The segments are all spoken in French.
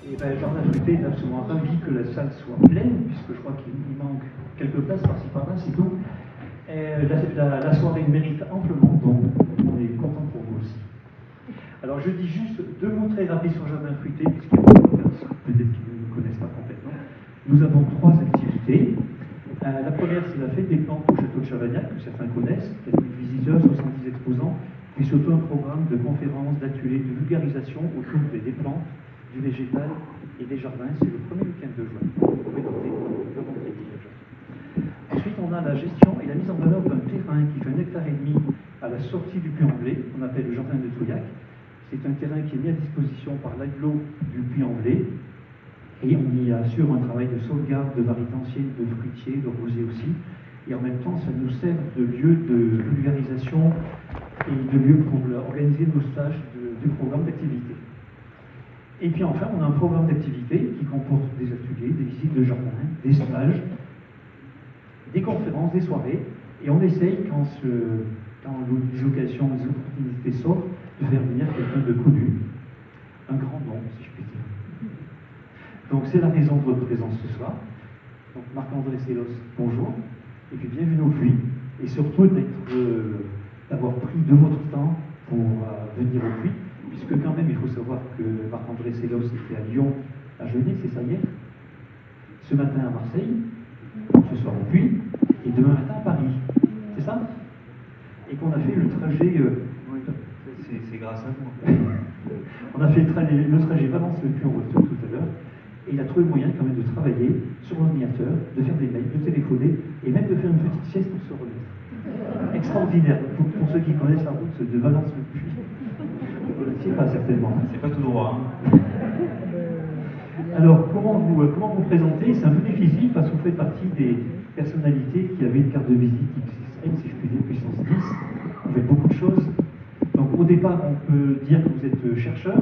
Et ben, Jardin Fruité est absolument ravi que la salle soit pleine, puisque je crois qu'il manque quelques places par-ci par-là, c'est tout. Et la soirée mérite amplement, donc on est content pour vous aussi. Alors je dis juste 2 mots très rapides sur Jardin Fruité, puisqu'il y a beaucoup de personnes peut-être qui ne nous connaissent pas complètement. Nous avons 3 activités. La première, c'est la fête des plantes au château de Chavagnac, que certains connaissent, 4000 visiteurs, 70 exposants, et surtout un programme de conférences, d'ateliers, de vulgarisation autour des plantes, du végétal et des jardins. C'est le premier week-end de juin. Vous pouvez noter le vendredi déjà. Ensuite, on a la gestion et la mise en valeur d'un terrain qui fait 1,5 hectare à la sortie du Puy-en-Velay, qu'on appelle le jardin de Touillac. C'est un terrain qui est mis à disposition par l'agglo du Puy-en-Velay. Et on y assure un travail de sauvegarde de variétés anciennes, de fruitiers, de rosiers aussi. Et en même temps, ça nous sert de lieu de vulgarisation et de lieu pour organiser nos stages du programme d'activité. Et puis enfin, on a un programme d'activité qui comporte des ateliers, des visites de jardin, des stages, des conférences, des soirées. Et on essaye, quand les occasions, les opportunités sortent, de faire venir quelqu'un de connu, un grand nom, si je puis dire. Donc c'est la raison de votre présence ce soir. Donc Marc-André Sellos, bonjour, et puis bienvenue au Puy, et surtout d'avoir pris de votre temps pour venir au Puy, puisque quand même il faut savoir que Marc-André Sellos était à Lyon, à Genève, c'est ça hier, ce matin à Marseille, ce soir au Puy, et demain matin à Paris, c'est ça? Et qu'on a fait le trajet... Oui, c'est grâce à vous. On a fait le trajet Valence-le Puy en voiture tout à l'heure. Et il a trouvé le moyen quand même de travailler sur l'ordinateur, de faire des mails, de téléphoner, et même de faire une petite sieste pour se remettre. Extraordinaire, pour ceux qui connaissent la route de Valence-le-Puy. Vous ne connaissiez pas certainement. C'est pas tout droit. Hein. Alors, comment vous présenter? C'est un peu difficile parce que vous faites partie des personnalités qui avaient une carte de visite XXL, si je puis dire, puissance 10. Vous faites beaucoup de choses. Donc, au départ, on peut dire que vous êtes chercheur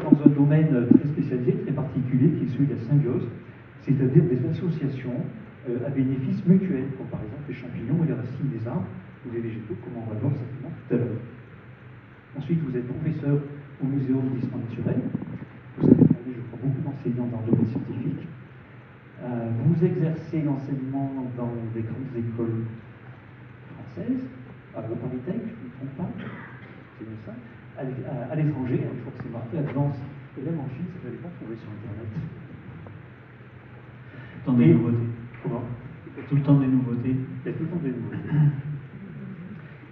dans un domaine très spécialisé, très particulier, qui est celui de la symbiose, c'est-à-dire des associations à bénéfice mutuel, comme par exemple les champignons et les racines des arbres ou les végétaux, comme on va voir certainement tout à l'heure. Ensuite, vous êtes professeur au Muséum d'histoire naturelle. Vous avez formé, je crois, beaucoup d'enseignants dans le domaine scientifique. Vous exercez l'enseignement dans des grandes écoles françaises, à Paris Tech, je ne me trompe pas, c'est bien ça. À l'étranger, je crois que c'est marqué Advance, et même en Chine, ça je n'avais pas trouvé sur Internet. Tout le temps des nouveautés. Comment? Tout le temps des nouveautés. Il y a tout le temps des nouveautés.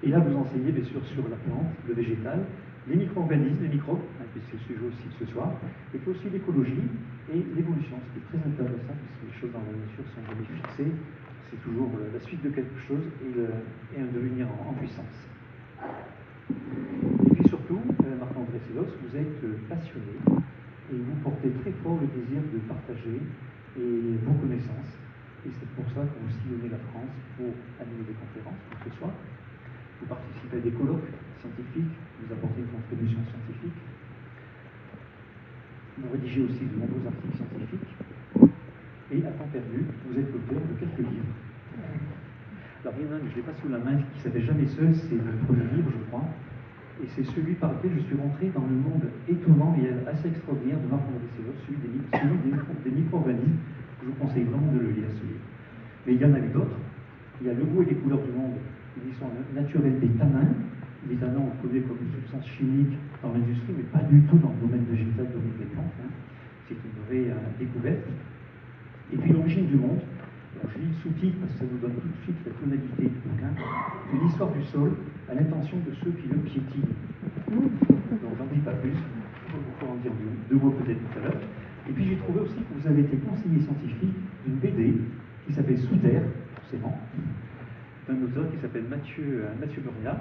Et là, vous enseignez bien sûr sur la plante, le végétal, les micro-organismes, les microbes, puisque c'est le sujet aussi de ce soir, et puis aussi l'écologie et l'évolution, ce qui est très intéressant, parce que les choses dans la nature sont jamais fixées, c'est toujours la suite de quelque chose et un devenir en puissance. Et puis surtout, Marc-André Sellos, vous êtes passionné et vous portez très fort le désir de partager vos connaissances. Et c'est pour ça que vous sillonnez la France pour animer des conférences, comme ce soir. Vous participez à des colloques scientifiques, vous apportez une contribution scientifique. Vous rédigez aussi de nombreux articles scientifiques. Et à temps perdu, vous êtes l'auteur de quelques livres. Alors, il y en a un que je n'ai pas sous la main, qui s'appelle Jamais seul, c'est le premier livre, je crois. Et c'est celui par lequel je suis rentré dans le monde étonnant et assez extraordinaire de Marc-André Sellos, celui des micro-organismes, que je vous conseille vraiment de le lire, ce livre. Mais il y en a eu d'autres. Il y a Le goût et les couleurs du monde, une histoire naturelle des tanins. Les tanins, on connaît comme une substance chimique dans l'industrie, mais pas du tout dans le domaine végétal, dans le domaine des plantes. Hein. C'est une vraie découverte. Et puis L'origine du monde. Alors, je lis le sous-titre parce que ça vous donne tout de suite la tonalité du bouquin. Une histoire du sol à l'intention de ceux qui le piétinent. Donc j'en dis pas plus, il faut en dire deux mots peut-être tout à l'heure. Et puis j'ai trouvé aussi que vous avez été conseiller scientifique d'une BD qui s'appelle Sous terre, forcément, d'un auteur qui s'appelle Mathieu Burnia.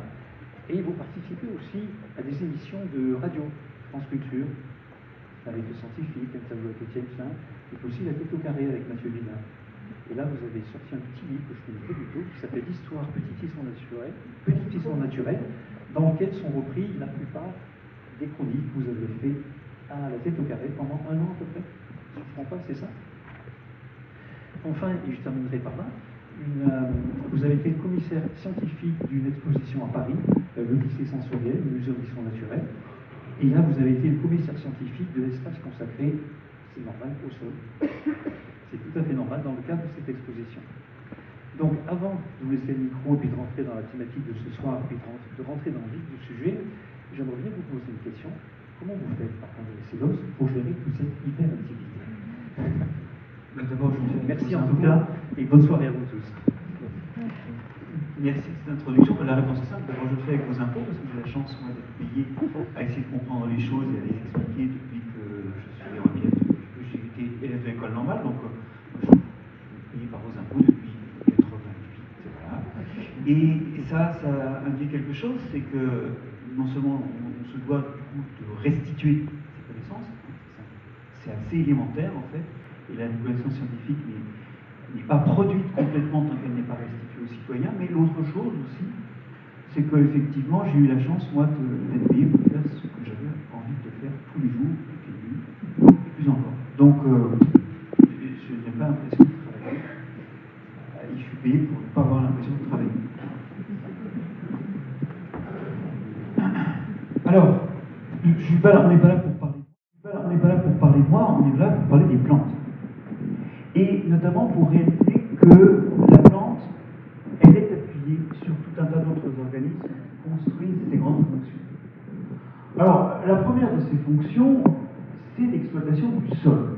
Et vous participez aussi à des émissions de radio, France Culture, avec le scientifique, interview avec Étienne Klein, et puis aussi La tête au carré avec Mathieu Vidal. Et là, vous avez sorti un petit livre que je connais pas du tout, qui s'appelle Histoire, petite histoire naturelle, dans lequel sont repris la plupart des chroniques que vous avez fait à La tête au carré pendant 1 an à peu près. Si je ne me trompe pas, c'est ça. Enfin, et je terminerai par là, vous avez été commissaire scientifique d'une exposition à Paris, l'Odyssée sensorielle, le Muséum d'histoire naturelle. Et là, vous avez été le commissaire scientifique de l'espace consacré, c'est normal, au sol. C'est tout à fait normal dans le cadre de cette exposition. Donc, avant de vous laisser le micro et puis de rentrer dans la thématique de ce soir, puis de rentrer dans le vif du sujet, j'aimerais bien vous poser une question. Comment vous faites, par contre, CEDOS, pour gérer toute cette hyperactivité? D'abord, je vous fais merci en tout cas, et bonne soirée à vous tous. Merci de cette introduction. La réponse est simple. D'abord, je le fais avec vos impôts, parce que j'ai la chance, moi, d'être payé à essayer de comprendre les choses et à les expliquer depuis que je suis requête, que j'ai été élève de l'école normale. Donc, je suis payé par vos impôts depuis 88. Voilà. Et ça induit quelque chose, c'est que non seulement on se doit du coup de restituer ces connaissances, c'est assez élémentaire en fait, et la connaissance scientifique n'est pas produite complètement tant qu'elle n'est pas restituée aux citoyens, mais l'autre chose aussi, c'est qu'effectivement j'ai eu la chance moi d'être payé pour faire ce que j'avais envie de faire tous les jours, et plus encore. Donc je n'ai pas l'impression de travailler, et je suis payé pour ne pas avoir l'impression de travailler. Alors, on n'est pas là pour parler de moi, on est là pour parler des plantes. Et notamment pour réaliser que la plante, elle est appuyée sur tout un tas d'autres organismes qui construisent ces grandes fonctions. Alors, la première de ces fonctions, c'est l'exploitation du sol.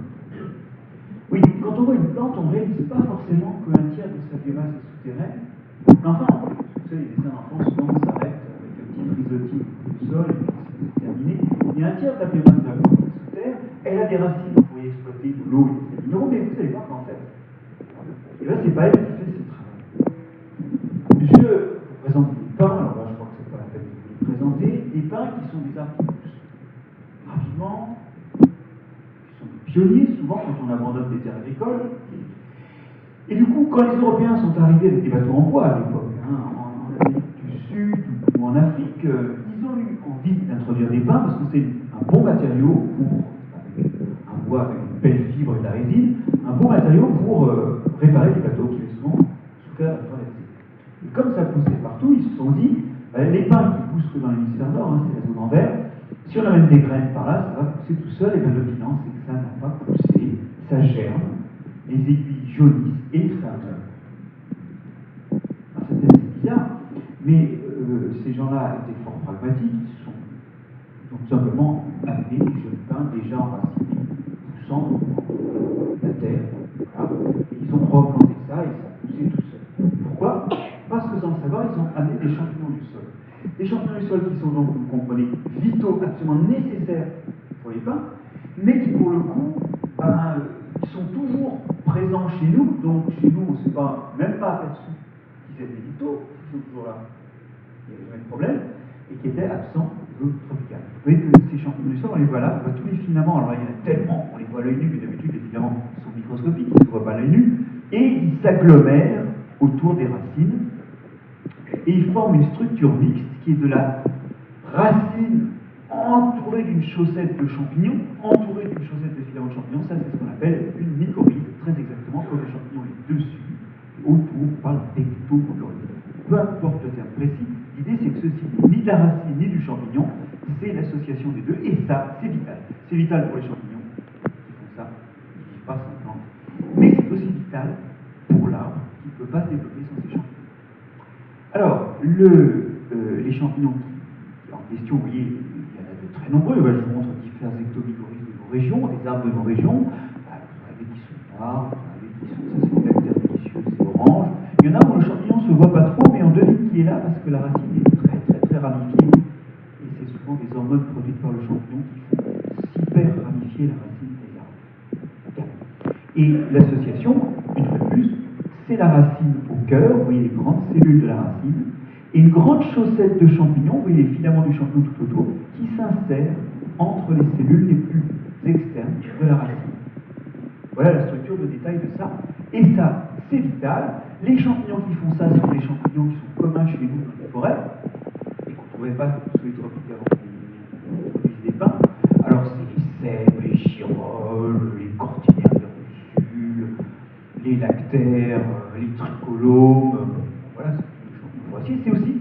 Oui, quand on voit une plante, on ne réalise pas forcément qu'un tiers de sa biomasse est souterraine. Mais enfin, vous savez, les dessins d'enfants souvent s'arrêtent avec un petit frisottis du sol, et puis c'est terminé. Il y a un tiers de la biomasse de la plante qui est sous terre, elle a des racines, vous pourriez exploiter de l'eau et des minéraux, mais vous allez voir qu'en fait, et là, c'est pas elle qui fait ce travail. Je vous présente des pins, alors là, je crois que c'est pas la peine de vous les présenter, des pins qui sont des arbres qui poussent rapidement, qui sont des pionniers, souvent quand on abandonne des terres agricoles. Et du coup, quand les Européens sont arrivés avec des bateaux en bois à l'époque, en Amérique du Sud ou en Afrique, ils ont eu envie d'introduire des pins parce que c'est un bon matériau pour, avec un bois avec une belle fibre et de la résine, un bon matériau pour réparer des bateaux qui avaient souvent souffert de la traversée. Et comme ça poussait partout, ils se sont dit, les pins qui poussent que dans l'hémisphère nord, c'est la zone en vert, si on amène des graines par là, ça va pousser tout seul, et bien le bilan, c'est que ça n'a pas poussé, ça germe, les aiguilles jaunissent et ça meurt. Alors c'était assez bizarre, mais ces gens-là étaient fort pragmatiques, ils se sont donc simplement amenés des jeunes pins déjà enracinés, poussant dans la terre. Voilà. Et ils ont replanté ça et ça a poussé tout seul. Pourquoi? Parce que sans le savoir, ils ont amené des champignons du sol. Des champignons du sol qui sont donc, vous comprenez, vitaux, absolument nécessaires pour les pins, mais qui pour le coup, ils sont toujours présents chez nous, donc chez nous on ne s'est même pas aperçu qu'ils étaient vitaux, ils sont toujours là, il n'y avait jamais de problème, et qui étaient absents de zone tropicale. Vous voyez que ces champignons du sol, on les voit là, on voit tous les filaments, alors il y en a tellement, on les voit à l'œil nu, mais d'habitude les filaments sont microscopiques, ils ne se voient pas à l'œil nu, et ils s'agglomèrent autour des racines, et ils forment une structure mixte qui est de la racine entourée d'une chaussette de champignons, entourée d'une chaussette de filaments de champignons, ça c'est ce qu'on appelle une mycorhize, très exactement comme le champignon est dessus, et autour on parle d'ectomycorhize. Peu importe le terme précis, l'idée c'est que ceci n'est ni de la racine ni du champignon, c'est l'association des deux, et ça c'est vital. C'est vital pour les champignons qui font ça, qui ne vivent pas sans plante, mais c'est aussi vital pour l'arbre qui ne peut pas se développer sans ces champignons. Alors, les champignons en question, vous voyez, il y en a de très nombreux. Je vous montre différents ectomycorhizes de nos régions, des arbres de nos régions. Vous en avez qui sont noirs, vous en avez qui sont, ça c'est une bactérie délicieuse, c'est orange. Il y en a où le champignon ne se voit pas trop, mais on devine qu'il est là parce que la racine est très très très ramifiée. Et c'est souvent des hormones produites par le champignon qui font super ramifier la racine des arbres. Et l'association, une fois de plus, c'est la racine au cœur, vous voyez les grandes cellules de la racine, et une grande chaussette de champignons, vous voyez les filaments du champignon tout autour, qui s'insèrent entre les cellules les plus externes de la racine. Voilà la structure de détail de ça. Et ça, c'est vital. Les champignons qui font ça sont des champignons qui sont communs chez nous dans les forêts, et qu'on ne trouvait pas sous les tropiques avant qu'on produise des pins. Alors c'est les cèpes, les girolles, les cortinaires de russul, les lactaires, les tricolomes, voilà, c'est les champignons forestiers. C'est aussi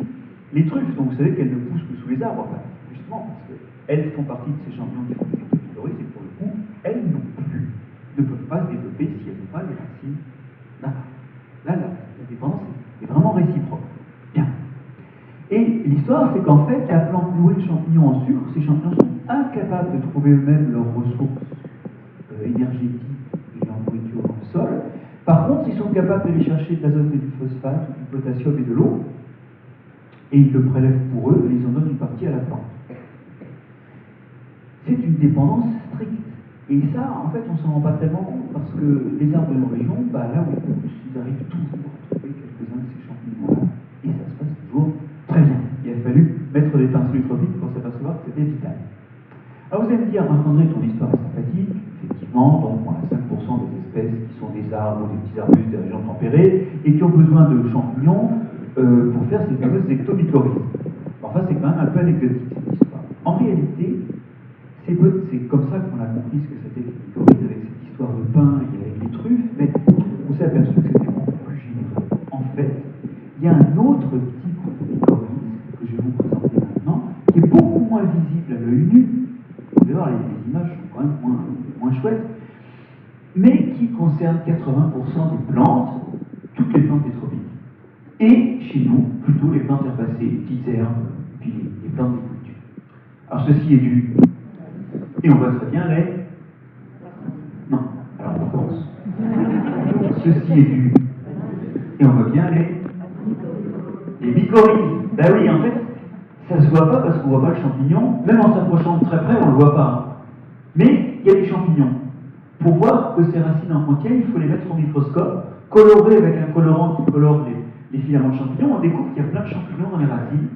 les truffes, donc vous savez qu'elles ne poussent que sous les les arbres, justement, parce qu'elles font partie de ces champignons qui font des ectomycorhizes, et pour le coup, elles non plus ne peuvent pas se développer si elles n'ont pas les racines d'un arbre. Là, la dépendance est vraiment réciproque. Bien. Et l'histoire, c'est qu'en fait, la plante nourrit le champignon en sucre. Ces champignons sont incapables de trouver eux-mêmes leurs ressources énergétiques et leur nourriture dans le sol. Par contre, ils sont capables d'aller chercher de l'azote et du phosphate, du potassium et de l'eau, et ils le prélèvent pour eux et ils en donnent une partie à la plante. C'est une dépendance stricte. Et ça, en fait, on ne s'en rend pas tellement compte, parce que les arbres de nos régions, là où ils poussent, ils arrivent toujours à trouver quelques-uns de ces champignons-là, et ça se passe toujours très bien. Il a fallu mettre des pinceaux tropiques pour s'apercevoir que c'était vital. Alors vous allez me dire, Marc-André, ton histoire est sympathique, effectivement, donc on a 5% des espèces qui sont des arbres ou des petits arbustes des régions tempérées, et qui ont besoin de champignons pour faire ces fameuses ectomycorhizes. Enfin, c'est quand même un peu anecdotique, cette histoire. En réalité, c'est comme ça qu'on a compris ce que c'était que les mycorhizes, avec cette histoire de pain et avec les truffes, mais on s'est aperçu que c'était beaucoup plus généreux. En fait, il y a un autre type de mycorhize que je vais vous présenter maintenant, qui est beaucoup moins visible à l'œil nu. Vous allez voir, les images sont quand même moins chouettes, mais qui concerne 80% des plantes, toutes les plantes des tropiques. Et chez nous, plutôt les plantes herbacées, les petites herbes, puis les plantes des cultures. Alors ceci est dû. Et on voit très bien les... Non, alors on recommence. Ceci est dû. Et on voit bien les mycorhizes. Ben oui, en fait, ça ne se voit pas parce qu'on ne voit pas le champignon. Même en s'approchant de très près, on ne le voit pas. Mais il y a des champignons. Pour voir que ces racines en contiennent, il faut les mettre au microscope, colorés avec un colorant qui colore les filaments de champignons. On découvre qu'il y a plein de champignons dans les racines,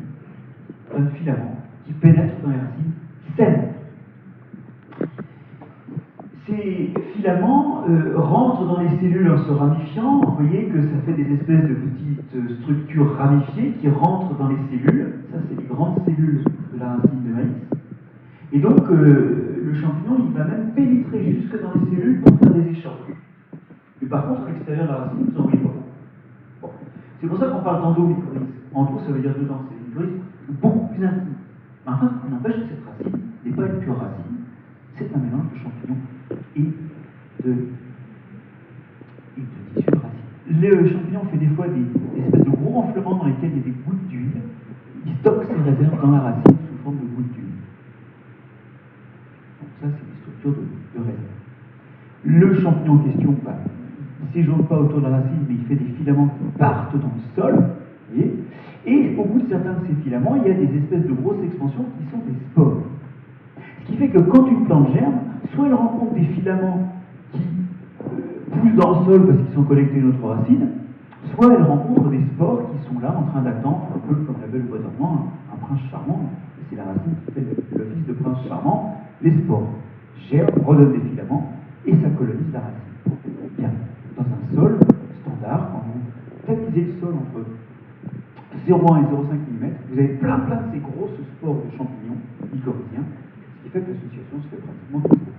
plein de filaments qui pénètrent dans les racines saines. Ces filaments rentrent dans les cellules en se ramifiant. Vous voyez que ça fait des espèces de petites structures ramifiées qui rentrent dans les cellules. Ça, c'est les grandes cellules de la racine de maïs. Et donc, le champignon, il va même pénétrer jusque dans les cellules pour faire des échanges. Mais par contre, à l'extérieur de la racine, vous n'en voyez pas. Bon. C'est pour ça qu'on parle d'endomycorhize. Endo, ça veut dire dedans. C'est une mycorhize beaucoup plus intime. Mais enfin, il n'empêche que cette racine n'est pas une pure racine. C'est un mélange de champignons et de tissus de racines. Le champignon fait des fois des espèces de gros renflements dans lesquels il y a des gouttes d'huile. Il stocke ses réserves dans la racine sous forme de gouttes d'huile. Donc ça, c'est une structure de réserve. Le champignon en question, il ne séjourne pas autour de la racine, mais il fait des filaments qui partent dans le sol. Vous voyez, et au bout de certains de ces filaments, il y a des espèces de grosses expansions qui sont des spores. Ce qui fait que quand une plante germe, soit elle rencontre des filaments qui poussent dans le sol parce qu'ils sont connectés à une autre racine, soit elle rencontre des spores qui sont là en train d'attendre, un peu comme la belle bois dormant, un prince charmant. C'est la racine qui fait l'office de prince charmant. Les spores germent, redonnent des filaments et ça colonise la racine. Bien, dans un sol standard, quand vous tapissez le sol entre 0,1 et 0,5 mm, vous avez plein de ces grosses spores de champignons mycorhiziens, ce qui fait que l'association se fait pratiquement toujours.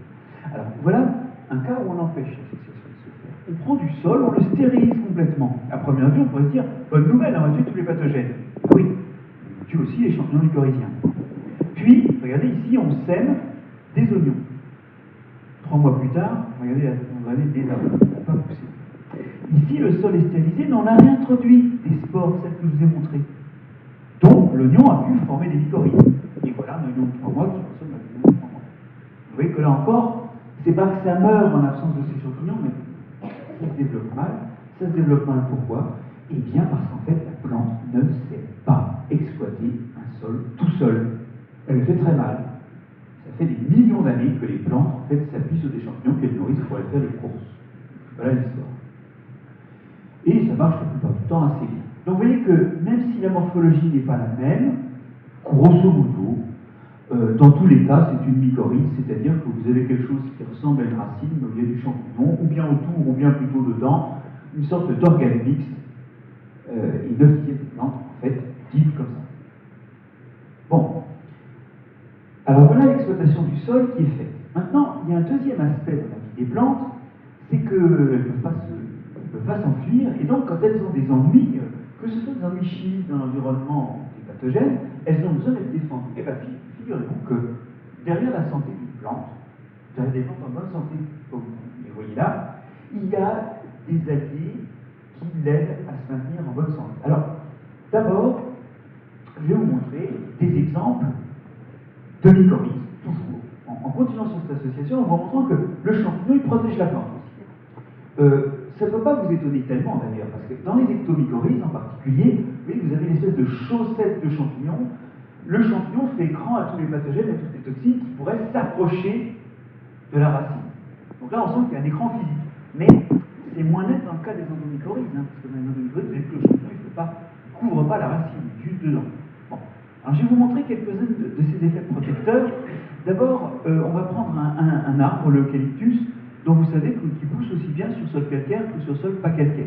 Alors voilà un cas où on empêche l'association de se faire. On prend du sol, on le stérilise complètement. À première vue, on pourrait se dire, bonne nouvelle, on va tuer tous les pathogènes. Oui, on tue aussi les champignons mycorhiziens. Puis, regardez ici, on sème des oignons. 3 mois plus tard, regardez, on va aller des arbres, ça n'a pas poussé. Ici, le sol est stérilisé, mais on a réintroduit des spores, celles que je vous ai montrées. Donc, l'oignon a pu former des mycorhizes. Et voilà un oignon de 3 mois qui ressemble à un oignon de 3 mois. Vous voyez que là encore, c'est pas que ça meurt en l'absence de ces champignons, mais ça se développe mal. Ça se développe mal pourquoi? Eh bien parce qu'en fait, la plante ne sait pas exploiter un sol tout seul. Elle le fait très mal. Ça fait des millions d'années que les plantes, en fait, s'appuient sur des champignons qu'elles nourrissent pour aller faire les courses. Voilà l'histoire. Et ça marche la plupart du temps assez bien. Donc vous voyez que même si la morphologie n'est pas la même, grosso modo, dans tous les cas, c'est une mycorhize, c'est-à-dire que vous avez quelque chose qui ressemble à une racine, mais il y a du champignon, ou bien autour, ou bien plutôt dedans, une sorte d'organe mixte, et 9 types de plantes, en fait, types comme ça. Bon. Alors voilà l'exploitation du sol qui est faite. Maintenant, il y a un deuxième aspect de la vie des plantes, c'est qu'elles ne peuvent pas s'enfuir, et donc quand elles ont des ennuis, que ce soit des ennemis chimiques dans l'environnement des pathogènes, elles ont besoin d'être défendues. Et bien, figurez-vous que derrière la santé d'une plante, derrière des plantes en bonne santé, comme vous les voyez là, il y a des alliés qui l'aident à se maintenir en bonne santé. Alors, d'abord, je vais vous montrer des exemples de mycorhizes, toujours. En continuant sur cette association, en vous montrant que le champignon, il protège la plante aussi. Ça ne peut pas vous étonner tellement d'ailleurs, parce que dans les ectomycorhizes en particulier, vous avez une espèce de chaussette de champignons. Le champignon fait écran à tous les pathogènes, à toutes les toxines qui pourraient s'approcher de la racine. Donc là, on sent qu'il y a un écran physique. Mais c'est moins net dans le cas des endomycorhizes, parce que dans les endomycorhizes, vous avez que le champignon, il ne couvre pas la racine, il est juste dedans. Bon. Alors je vais vous montrer quelques-uns de ces effets protecteurs. D'abord, on va prendre un arbre, l'eucalyptus, dont vous savez qu'il pousse aussi bien sur sol calcaire que sur sol pas calcaire.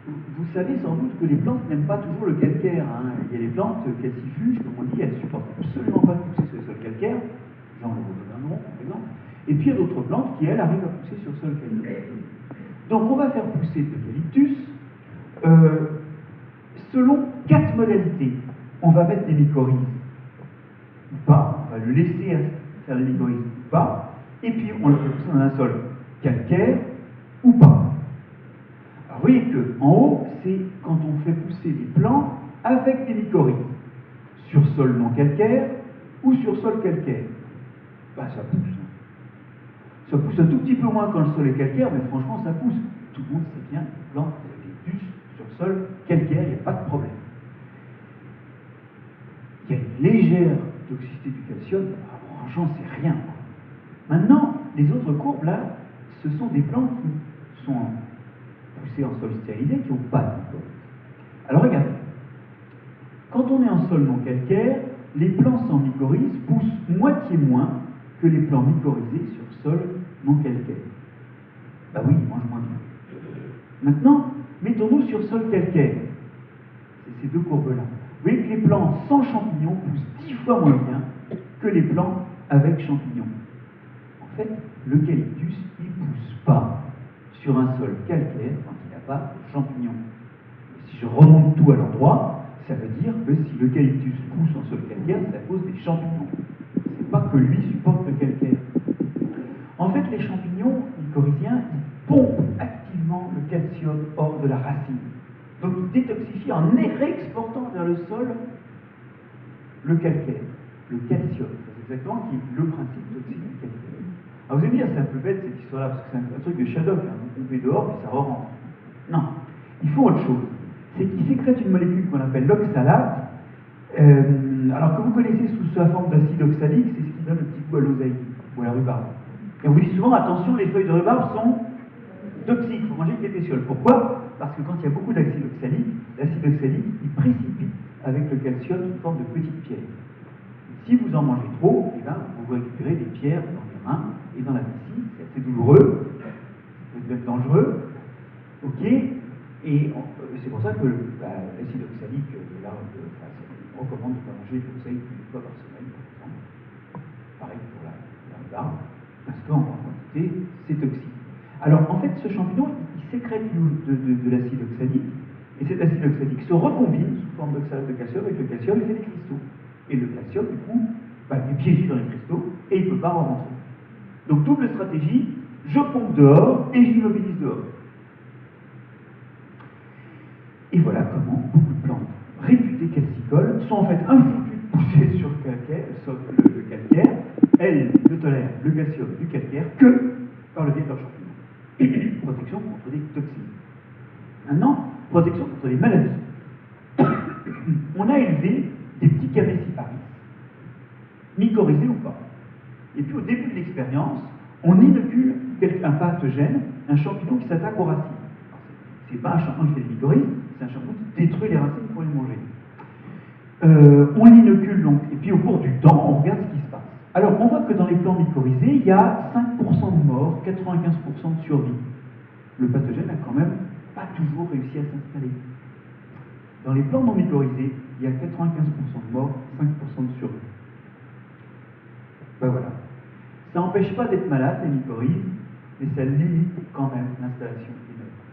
Vous savez sans doute que les plantes n'aiment pas toujours le calcaire. Il y a des plantes calcifugnes, comme on dit, elles ne supportent absolument pas de pousser sur le sol calcaire, genre le rhododendron par exemple. Et puis il y a d'autres plantes qui, elles, arrivent à pousser sur sol calcaire. Donc on va faire pousser l'eucalyptus selon 4 modalités. On va mettre des mycorhizes ou pas, on va le laisser faire des mycorhizes ou pas, et puis on le fait pousser dans un sol calcaire ou pas. Alors vous voyez qu'en haut, c'est quand on fait pousser des plants avec des mycorhizes, sur sol non calcaire ou sur sol calcaire. Ben, ça pousse. Ça pousse un tout petit peu moins quand le sol est calcaire, mais franchement ça pousse. Tout le monde sait bien que plante l'eucalyptus sur sol calcaire, il n'y a pas de problème. Il y a une légère toxicité du calcium, j'en sais rien. Maintenant, les autres courbes là, ce sont des plantes qui sont poussées en sol stérilisé, qui n'ont pas de mycorhizes. Alors regardez, quand on est en sol non calcaire, les plants sans mycorhizes poussent moitié moins que les plants mycorhizés sur sol non calcaire. Bah oui, ils mangent moins bien. Maintenant, mettons-nous sur sol calcaire. C'est ces deux courbes-là. Vous voyez que les plants sans champignons poussent 10 fois moins bien que les plants avec champignons. En fait, l'eucalyptus, il ne pousse pas sur un sol calcaire quand il n'a pas de champignons. Et si je remonte tout à l'endroit, ça veut dire que si l'eucalyptus pousse en sol calcaire, c'est à cause des champignons. C'est pas que lui supporte le calcaire. En fait, les champignons mycorhiziens, ils pompent activement le calcium hors de la racine. Donc ils détoxifient en réexportant vers le sol le calcaire, le calcium. C'est exactement qui est le principe toxique du calcaire. Alors vous allez me dire, c'est un peu bête cette histoire-là, parce que c'est un truc de Shadok, vous pompez dehors, puis ça re-rentre. Non, il faut autre chose. C'est qu'ils sécrètent une molécule qu'on appelle l'oxalate, alors que vous connaissez sous sa forme d'acide oxalique, c'est ce qui donne le petit goût à l'oseille ou à la rhubarbe. Et on vous dit souvent, attention, les feuilles de rhubarbe sont toxiques, il faut manger des pétioles. Pourquoi? Parce que quand il y a beaucoup d'acide oxalique, l'acide oxalique, il précipite avec le calcium sous forme de petites pierres. Si vous en mangez trop, eh ben, vous récupérez des pierres dans les reins et dans la vessie, c'est assez douloureux, ça peut être dangereux, ok? Et c'est pour ça que l'acide oxalique, on recommande de ne pas manger de l'oxalique une fois par semaine, par exemple. Pareil pour la rhubarbe, parce qu'en quantité, c'est toxique. Alors, en fait, ce champignon, il sécrète de l'acide oxalique, et cet acide oxalique se recombine sous forme d'oxalate de calcium avec le calcium et fait des cristaux. Et le calcium, du coup, il est piégé dans les cristaux et il ne peut pas rentrer. Donc, double stratégie, je pompe dehors et j'immobilise dehors. Et voilà comment beaucoup de plantes réputées calcicoles sont en fait infoutues de pousser sur le calcaire, le calcaire. Elles ne tolèrent le calcium du calcaire que par le biais de leurs champignons. Protection contre des toxines. Maintenant, protection contre les maladies. On a élevé des petits Camesiparis, mycorhizés ou pas. Et puis au début de l'expérience, on inocule un pathogène, un champignon qui s'attaque aux racines. C'est pas un champignon qui fait des mycorhizes, c'est un champignon qui détruit les racines pour les manger. On l'inocule donc, et puis au cours du temps, on regarde ce qui se passe. Alors, on voit que dans les plants mycorhizés, il y a 5% de morts, 95% de survie. Le pathogène n'a quand même pas toujours réussi à s'installer. Dans les plants non mycorhizés, il y a 95% de morts, 5% de survie. Ben voilà. Ça n'empêche pas d'être malade, les mycorhizes, mais ça limite quand même l'installation des maladies.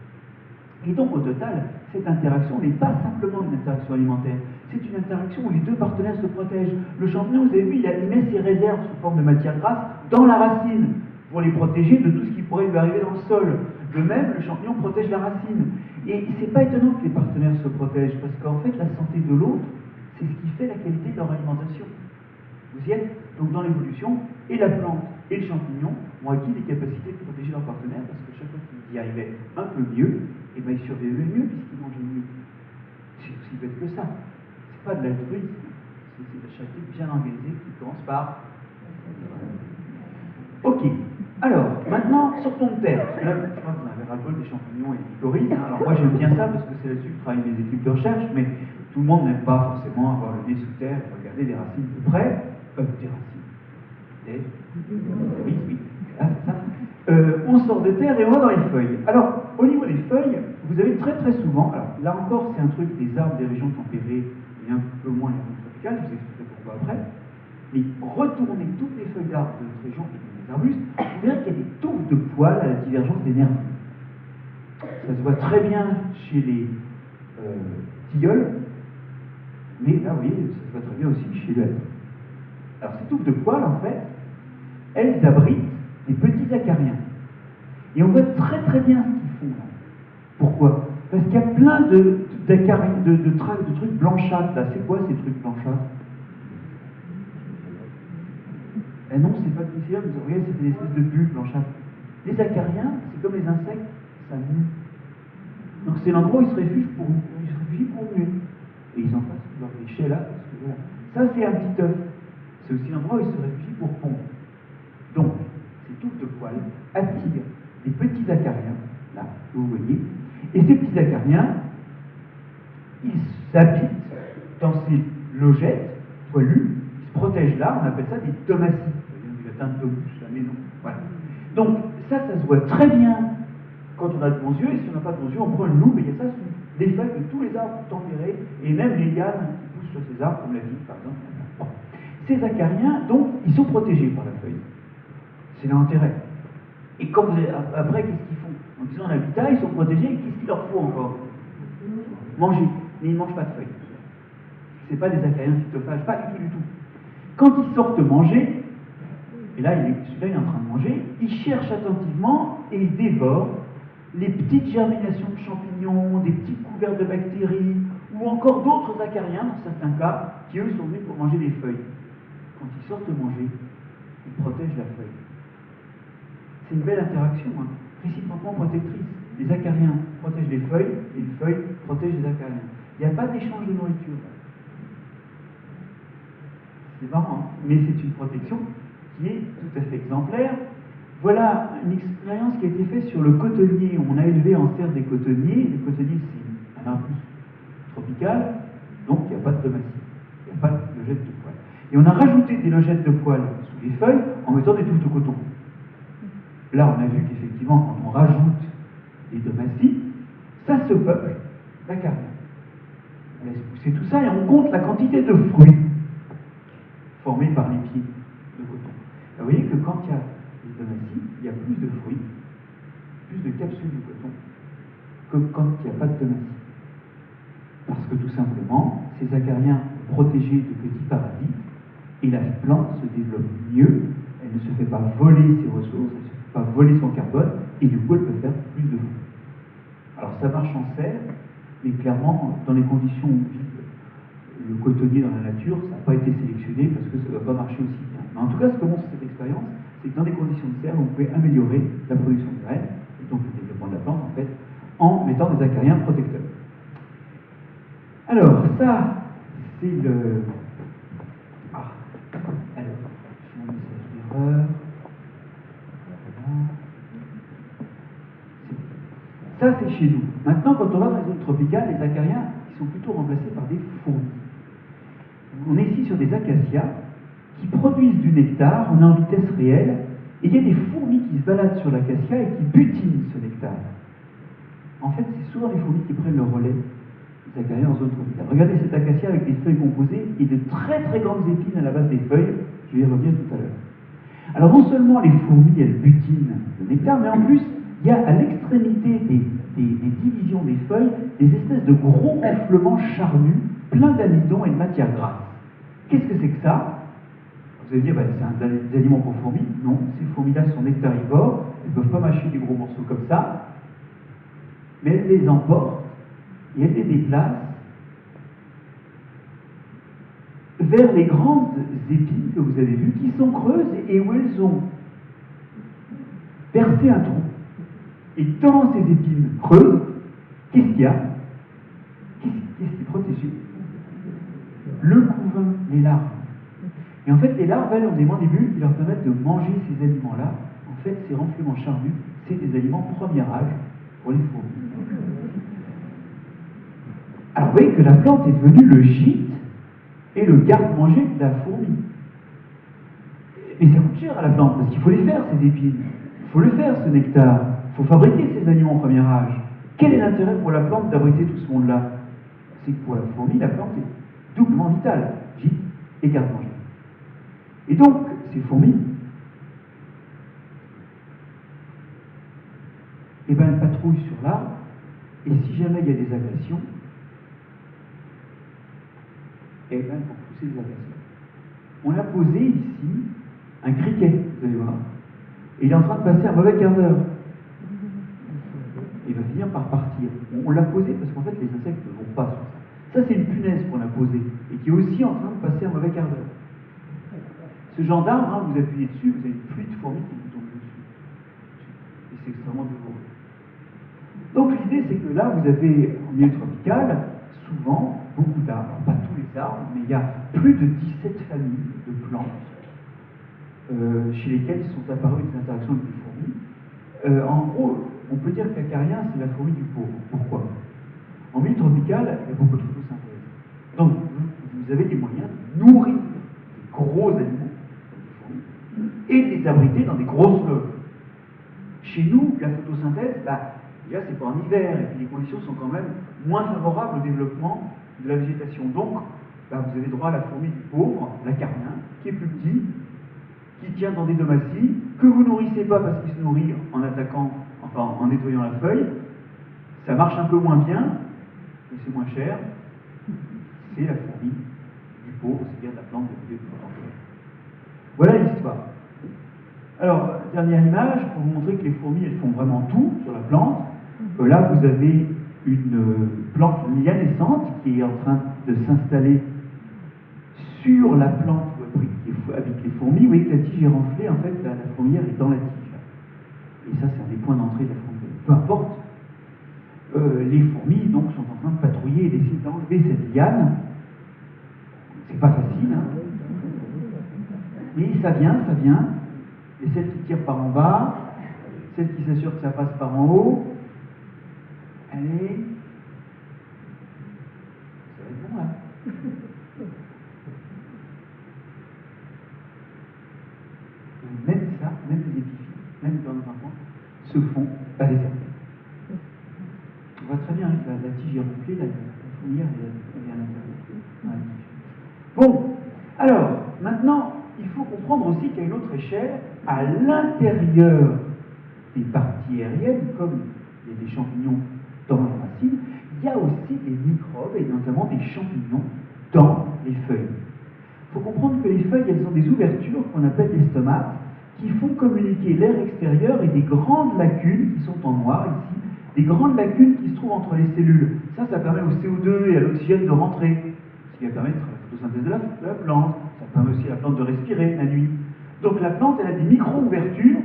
Et donc, au total, cette interaction n'est pas simplement une interaction alimentaire, c'est une interaction où les deux partenaires se protègent. Le champignon, vous avez vu, il met ses réserves sous forme de matière grasse dans la racine pour les protéger de tout ce qui pourrait lui arriver dans le sol. De même, le champignon protège la racine. Et c'est pas étonnant que les partenaires se protègent, parce qu'en fait, la santé de l'autre, c'est ce qui fait la qualité de leur alimentation. Vous y êtes? Donc dans l'évolution, et la plante et le champignon ont acquis des capacités de protéger leurs partenaires, parce que chaque fois qu'ils y arrivaient un peu mieux, et ben ils survivaient mieux puisqu'ils mangeaient mieux. C'est aussi bête que ça. C'est pas de l'altruisme, c'est de la charité bien organisée qui commence par... Ok. Alors, maintenant, sortons de terre. Parce que là, je crois que vous avez ras-le-bol des champignons et des mycorhizes. Alors moi, j'aime bien ça parce que c'est là-dessus que travaillent mes équipes de recherche, mais tout le monde n'aime pas forcément avoir le nez sous terre et regarder les racines de près. Des racines. Oui, là, c'est ça. On sort de terre et on va dans les feuilles. Alors, au niveau des feuilles, vous avez très très souvent, alors là encore, c'est un truc des arbres des régions tempérées et un peu moins les régions tropicales, je vous expliquerai pourquoi après. Mais retournez toutes les feuilles d'arbres de notre région et des arbustes, vous verrez qu'il y a des touffes de poils à la divergence des nervures. Ça se voit très bien chez les tilleuls, mais là, vous voyez, ça se voit très bien aussi chez le hêtre. Alors, ces touffes de poils, en fait, elles abritent des petits acariens. Et on voit très très bien ce qu'ils font là. Pourquoi? Parce qu'il y a plein de trucs blanchâtres là. C'est quoi ces trucs blanchâtres? Eh non, c'est pas de mycélium, regardez, c'est des espèces de bulles blanchâtres. Les acariens, c'est comme les insectes, ça mue. Donc c'est l'endroit où ils se réfugient pour muer. Et ils en passent leur déchets là, parce que voilà. Ça, c'est un petit œuf. C'est aussi l'endroit où ils se réfugient pour pondre. Donc, ces touffes de poils attirent des petits acariens, là, que vous voyez, et ces petits acariens, ils s'habitent dans ces logettes poilues, ils se protègent là, on appelle ça des domaties. Vous voyez, du latin domus, la maison. Voilà. Donc, ça se voit très bien quand on a de bons yeux, et si on n'a pas de bons yeux, on prend une loupe, et il y a ça sur les feuilles de tous les arbres tempérés, et même les lianes qui poussent sur ces arbres, comme la vigne par exemple. Bon. Ces acariens, donc, ils sont protégés par la feuille. C'est leur intérêt. Et quand vous avez, après, qu'est-ce qu'ils font? Donc ils ont un habitat, ils sont protégés, et qu'est-ce qu'il leur faut encore? Manger. Mais ils ne mangent pas de feuilles. Ce n'est pas des acariens phytophages, pas du tout, du tout. Quand ils sortent manger, et là, celui-là il est en train de manger, ils cherchent attentivement et ils dévorent les petites germinations de champignons, des petits couverts de bactéries, ou encore d'autres acariens, dans certains cas, qui eux sont venus pour manger des feuilles. Quand ils sortent manger, ils protègent la feuille. C'est une belle interaction, hein, réciproquement protectrice. Les acariens protègent les feuilles, et les feuilles protègent les acariens. Il n'y a pas d'échange de nourriture. C'est marrant, hein, mais c'est une protection qui est tout à fait exemplaire. Voilà une expérience qui a été faite sur le cotonnier. On a élevé en serre des cotonniers. Le cotonnier, c'est un arbuste tropical, donc il n'y a pas de domatie. Il n'y a pas de logettes de poils. Et on a rajouté des logettes de poils sous les feuilles en mettant des touffes de coton. Là, on a vu qu'effectivement, quand on rajoute des domaties, ça se peuple d'acariens. On laisse pousser tout ça et on compte la quantité de fruits formés par les pieds de coton. Vous voyez que quand il y a des domaties, il y a plus de fruits, plus de capsules de coton que quand il n'y a pas de domaties. Parce que tout simplement, ces acariens sont protégés de petits parasites et la plante se développe mieux, elle ne se fait pas voler ses ressources, elle ne se fait pas voler son carbone, et du coup elle peut faire plus de fruits. Alors ça marche en serre, mais clairement, dans les conditions où vit le cotonnier dans la nature, ça n'a pas été sélectionné parce que ça ne va pas marcher aussi bien. Mais en tout cas, ce que montre cette expérience, c'est que dans des conditions de serre, vous pouvez améliorer la production de graines, et donc le développement de la plante en fait, en mettant des acariens protecteurs. Alors, ça, c'est le... Ah, alors, je fais un message d'erreur. Ça, c'est chez nous. Maintenant, quand on va dans les zones tropicales, les acariens, ils sont plutôt remplacés par des fourmis. On est ici sur des acacias qui produisent du nectar, on est en vitesse réelle, et il y a des fourmis qui se baladent sur l'acacia et qui butinent ce nectar. En fait, c'est souvent les fourmis qui prennent le relais des acariens en zone tropicale. Regardez cet acacia avec des feuilles composées et de très très grandes épines à la base des feuilles, je vais y revenir tout à l'heure. Alors non seulement les fourmis, elles butinent le nectar, mais en plus, il y a à l'extrémité des des divisions des feuilles, des espèces de gros renflements charnus, pleins d'amidon et de matière grasse. Qu'est-ce que c'est que ça? Vous allez dire, ben, c'est des aliments pour fourmis. Non, ces fourmis-là sont nectarivores, elles ne peuvent pas mâcher des gros morceaux comme ça, mais elles les emportent et elles les déplacent vers les grandes épines que vous avez vues, qui sont creuses et où elles ont percé un trou. Et dans ces épines creuses, qu'est-ce qu'il y a? Qu'est-ce qui est protégé? Le couvain, les larves. Et en fait, les larves, elles, ont des mandibules qui leur permettent de manger ces aliments-là. En fait, ces renflements charnus, c'est des aliments premier âge pour les fourmis. Alors, vous voyez que la plante est devenue le gîte et le garde-manger de la fourmi. Mais ça coûte cher à la plante, parce qu'il faut les faire, ces épines. Il faut le faire, ce nectar. Il faut fabriquer ces aliments au premier âge. Quel est l'intérêt pour la plante d'abriter tout ce monde-là? C'est que pour la fourmi, la plante est doublement vitale, gîte et garde-manger. Et donc, ces fourmis, eh ben, elles patrouillent sur l'arbre, et si jamais il y a des agressions, eh ben, pour pousser les agressions. On a posé ici un criquet, vous allez voir. Et il est en train de passer un mauvais quart d'heure. Il va finir par partir. On l'a posé parce qu'en fait, les insectes ne vont pas sur ça. Ça, c'est une punaise qu'on a posée et qui est aussi en train de passer un mauvais quart d'heure. Ce genre d'arbre, hein, vous appuyez dessus, vous avez une pluie de fourmis qui vous tombe dessus. Et c'est extrêmement douloureux. Donc l'idée, c'est que là, vous avez, en milieu tropical, souvent, beaucoup d'arbres. Pas tous les arbres, mais il y a plus de 17 familles de plantes chez lesquelles sont apparues des interactions avec les fourmis. En gros, on peut dire que l'acarien, c'est la fourmi du pauvre. Pourquoi? En milieu tropical, il y a beaucoup de photosynthèse. Donc, vous avez des moyens de nourrir des gros animaux, comme les fourmis, et de les abriter dans des grosses loges. Chez nous, la photosynthèse, déjà, c'est pas en hiver, et puis les conditions sont quand même moins favorables au développement de la végétation. Donc, vous avez droit à la fourmi du pauvre, l'acarien, qui est plus petit, qui tient dans des domaties, que vous nourrissez pas parce qu'il se nourrit en attaquant, enfin en nettoyant la feuille. Ça marche un peu moins bien, mais c'est moins cher. C'est la fourmi du pauvre, c'est-à-dire de la plante de milieu potentiel. Voilà l'histoire. Alors, dernière image, pour vous montrer que les fourmis, elles font vraiment tout sur la plante. Là, vous avez une plante lianescente qui est en train de s'installer sur la plante où habitent les fourmis. Vous voyez que la tige est renflée, en fait, la fourmilière est dans la tige. Et ça, c'est un des points d'entrée de la fourmilière. Peu importe, les fourmis, donc, sont en train de patrouiller et d'essayer d'enlever cette liane. C'est pas facile, hein. Mais ça vient. Et celle qui tire par en bas, celle qui s'assure que ça passe par en haut, allez, ça va être bon, là. Même ça, même les épiphytes, même dans nos enfants, se font par les abeilles. On voit très bien que la tige est renflée, la fourmilière est à l'intérieur. Bon, alors, maintenant, il faut comprendre aussi qu'à une autre échelle, à l'intérieur des parties aériennes, comme il y a des champignons dans les racines, il y a aussi des microbes, et notamment des champignons dans les feuilles. Il faut comprendre que les feuilles, elles ont des ouvertures qu'on appelle des stomates, qui font communiquer l'air extérieur et des grandes lacunes, qui sont en noir ici, des grandes lacunes qui se trouvent entre les cellules. Ça permet au CO2 et à l'oxygène de rentrer, ce qui va permettre la photosynthèse de la plante. Ça permet aussi à la plante de respirer la nuit. Donc la plante, elle a des micro-ouvertures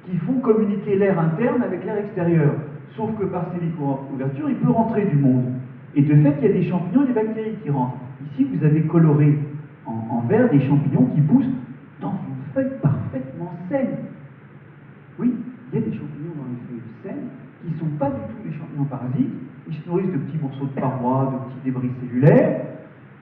qui font communiquer l'air interne avec l'air extérieur. Sauf que par ces micro-ouvertures, il peut rentrer du monde. Et de fait, il y a des champignons et des bactéries qui rentrent. Ici, vous avez coloré en vert des champignons qui poussent dans une feuille parfaitement saine. Oui, il y a des champignons dans les feuilles saines qui ne sont pas du tout des champignons parasites. Ils se nourrissent de petits morceaux de parois, de petits débris cellulaires.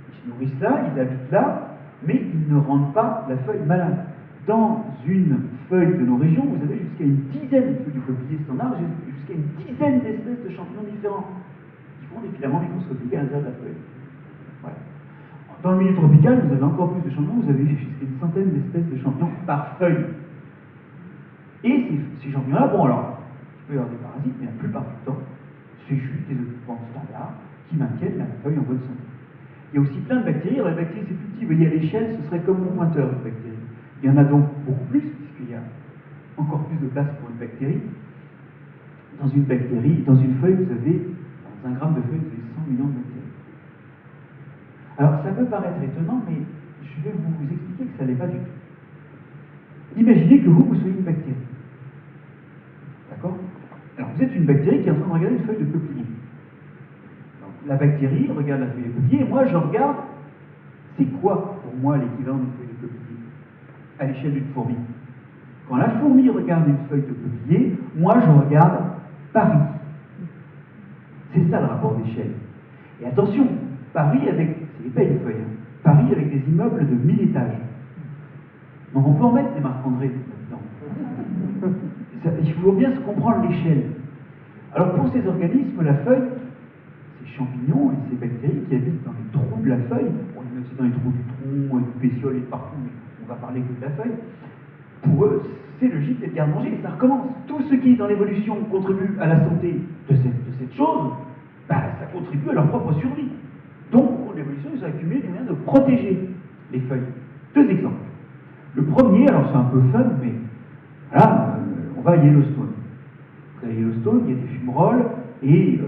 Ils se nourrissent là, ils habitent là, mais ils ne rendent pas la feuille malade. Dans une feuille de nos régions, vous avez jusqu'à une dizaine, du peuplier standard, jusqu'à une dizaine d'espèces de champignons différents qui font des filaments microscopiques à l'intérieur de la feuille. Voilà. Dans le milieu tropical, vous avez encore plus de champignons, vous avez jusqu'à une centaine d'espèces de champignons par feuille. Et ces champignons-là, bon alors, peut y avoir des parasites, mais la plupart du temps, c'est juste des occupants standards qui maintiennent la feuille en bonne santé. Il y a aussi plein de bactéries. Alors, les bactéries, c'est plus petit. Vous voyez, à l'échelle, ce serait comme mon pointeur de bactéries. Il y en a donc beaucoup plus, puisqu'il y a encore plus de place pour une bactérie. Dans une feuille, vous avez, dans un gramme de feuille, vous avez 100 millions de bactéries. Alors, ça peut paraître étonnant, mais je vais vous expliquer que ça n'est pas du tout. Imaginez que vous soyez une bactérie. D'accord? Alors, vous êtes une bactérie qui est en train de regarder une feuille de peuplier. Donc, la bactérie regarde la feuille de peuplier, et moi, je regarde, c'est quoi, pour moi, l'équivalent d'une feuille de peuplier, à l'échelle d'une fourmi? Quand la fourmi regarde une feuille de peuplier, moi, je regarde Paris. C'est ça le rapport d'échelle. Et attention, Paris avec, c'est épais une feuille, hein, Paris avec des immeubles de 1000 étages. Donc on peut en mettre des Marc-André là-dedans. Il faut bien se comprendre l'échelle. Alors pour ces organismes, la feuille, ces champignons et ces bactéries qui habitent dans les trous de la feuille, on est aussi dans les trous du tronc, du pétiole et partout, mais on va parler que de la feuille, pour eux, c'est logique d'être garde-manger, et ça recommence. Tout ce qui, dans l'évolution, contribue à la santé de cette chose, bah, ça contribue à leur propre survie. Donc, au cours de l'évolution, ils ont accumulé des moyens de protéger les feuilles. Deux exemples. Le premier, alors c'est un peu fun, mais voilà, on va à Yellowstone. À Yellowstone, il y a des fumerolles, et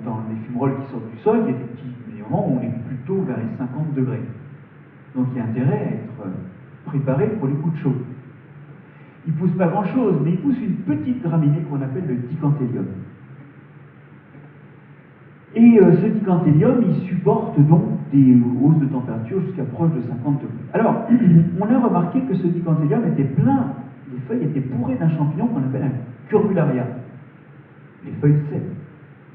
dans les fumerolles qui sortent du sol, il y a des petits moments où on est plutôt vers les 50 degrés. Donc il y a intérêt à être préparé pour les coups de chaud. Il ne pousse pas grand-chose, mais il pousse une petite graminée qu'on appelle le dicanthélium. Et ce dicanthélium, il supporte donc des hausses de température jusqu'à proche de 50 degrés. Alors, on a remarqué que ce dicanthélium était plein, les feuilles étaient bourrées d'un champignon qu'on appelle un curvularia. Les feuilles sèches.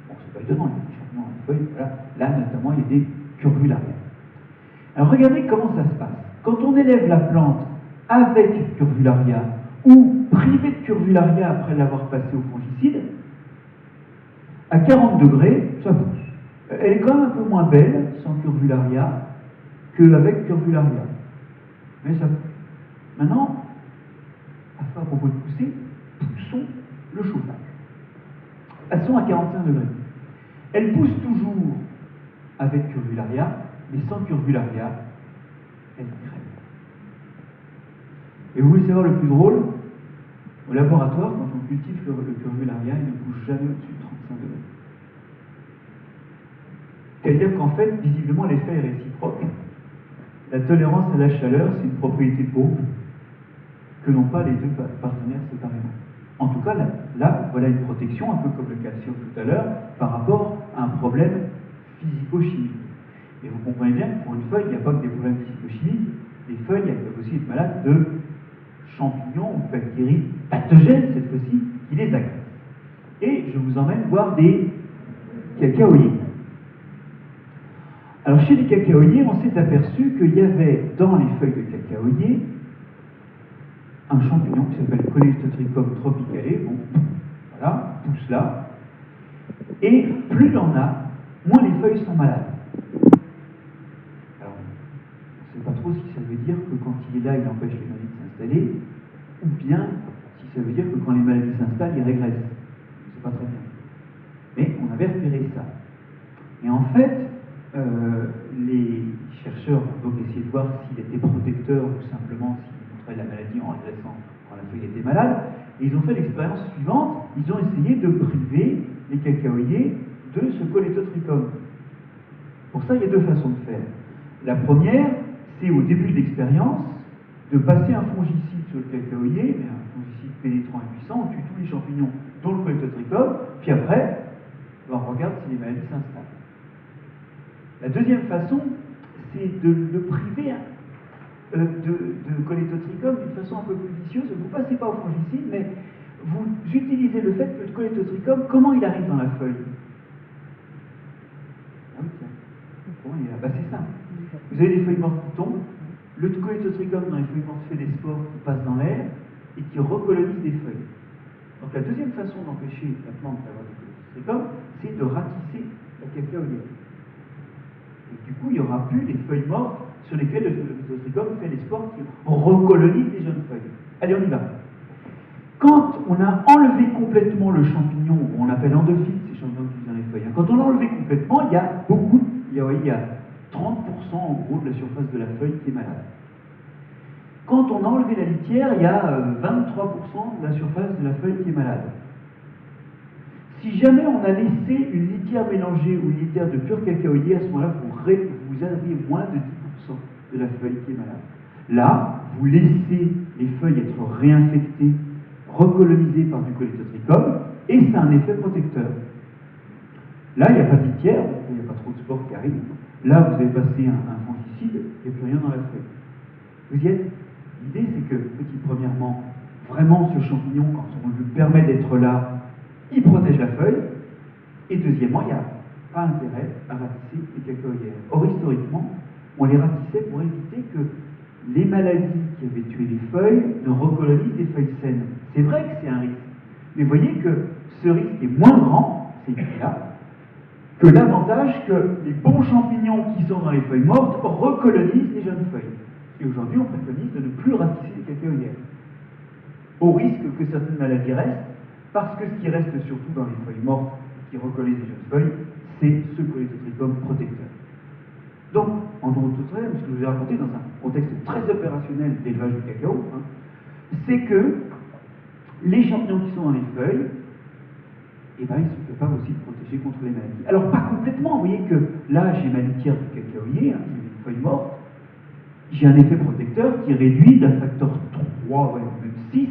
Bon, c'est pas étonnant, il y a des champignons dans les feuilles, voilà. Là, notamment, il y a des curvularia. Alors, regardez comment ça se passe. Quand on élève la plante avec curvularia, ou privée de curvularia après l'avoir passé au fongicide, à 40 degrés, ça pousse. Elle est quand même un peu moins belle sans curvularia qu'avec curvularia. Mais ça pousse. Maintenant, à propos de pousser, poussons le chauffage. Passons à 45 degrés. Elle pousse toujours avec curvularia, mais sans curvularia, elle crève. Et vous voulez savoir le plus drôle? Au laboratoire, quand on cultive le curvularia, il ne bouge jamais au-dessus de 35 degrés. C'est-à-dire qu'en fait, visiblement, l'effet est réciproque. La tolérance à la chaleur, c'est une propriété de groupe que n'ont pas les deux partenaires séparément. En tout cas, là, voilà une protection, un peu comme le calcium tout à l'heure, par rapport à un problème physico-chimique. Et vous comprenez bien que pour une feuille, il n'y a pas que des problèmes physico-chimiques. Les feuilles, elles peuvent aussi être malades de champignons ou bactéries pathogènes, cette fois-ci, qui les agressent. Et je vous emmène voir des cacaoyers. Alors, chez les cacaoyers, on s'est aperçu qu'il y avait dans les feuilles de cacaoyer un champignon qui s'appelle Coleototrichum tropicale. Bon, voilà, pousse là. Et plus il y en a, moins les feuilles sont malades. Alors, on ne sait pas trop si ça veut dire que quand il est là, il empêche les maladies de s'installer, ou bien si ça veut dire que quand les maladies s'installent, il régresse. On ne sait pas très bien. Mais on avait repéré ça. Et en fait, les chercheurs ont donc essayé de voir s'il était protecteur ou simplement s'il montrait la maladie en régressant quand la feuille était malade. Et ils ont fait l'expérience suivante, ils ont essayé de priver les cacaoyers de ce Coleototrichum. Pour ça, il y a deux façons de faire. La première, c'est au début de l'expérience, de passer un fongicide sur le cacaoyer, mais un fongicide pénétrant et puissant, on tue tous les champignons, dont le Coleototrichum, puis après, on regarde si les maladies s'installent. La deuxième façon, c'est de le priver de Coleototrichum d'une façon un peu plus vicieuse. Vous ne passez pas au fongicide, mais vous utilisez le fait que le Coleototrichum, comment il arrive dans la feuille? Ah oui, tiens. Comment il est là? Bah, c'est simple. Vous avez des feuilles mortes qui tombent. Le Coleototrichum dans les feuilles mortes fait des spores qui passent dans l'air et qui recolonisent des feuilles. Donc la deuxième façon d'empêcher la plante d'avoir des Coleototrichum, c'est de ratisser la cacaoyère. Et du coup, il n'y aura plus les feuilles mortes sur lesquelles le Coleototrichum fait les spores qui recolonisent les jeunes feuilles. Allez, on y va. Quand on a enlevé complètement le champignon, on appelle endophyte, ces champignons qui vivent dans les feuilles, hein, quand on l'a enlevé complètement, il y a beaucoup, il y a 30% en gros de la surface de la feuille qui est malade. Quand on a enlevé la litière, il y a 23% de la surface de la feuille qui est malade. Si jamais on a laissé une litière mélangée ou une litière de pur cacaoyer, à ce moment-là, vous aviez moins de 10% de la feuille qui est malade. Là, vous laissez les feuilles être réinfectées, recolonisées par du Colétotrichum, et ça a un effet protecteur. Là, il n'y a pas de litière, il n'y a pas trop de spores qui arrivent. Là, vous avez passé un fongicide, il n'y a plus rien dans la feuille. Vous y êtes? L'idée, c'est que, premièrement, vraiment, ce champignon, quand on lui permet d'être là, il protège la feuille, et deuxièmement, il n'y a pas intérêt à ratisser les cacaoyères. Or, historiquement, on les ratissait pour éviter que les maladies qui avaient tué les feuilles ne recolonisent des feuilles saines. C'est vrai que c'est un risque, mais vous voyez que ce risque est moins grand, c'est là, que l'avantage que les bons champignons qui sont dans les feuilles mortes recolonisent les jeunes feuilles. Et aujourd'hui, on préconise de ne plus ratisser les cacaoyères, au risque que certaines maladies restent, parce que ce qui reste surtout dans les feuilles mortes qui recolonisent les jeunes feuilles, c'est ce Colétotrichum protecteur. Donc, en d'autres termes, ce que je vous ai raconté dans un contexte très opérationnel d'élevage du cacao, hein, c'est que les champignons qui sont dans les feuilles, eh ben, ils sont capables aussi de protéger contre les maladies. Alors, pas complètement, vous voyez que là, j'ai ma litière du cacaoyer, hein, j'ai une feuille morte, j'ai un effet protecteur qui réduit d'un facteur 3, ouais, même 6,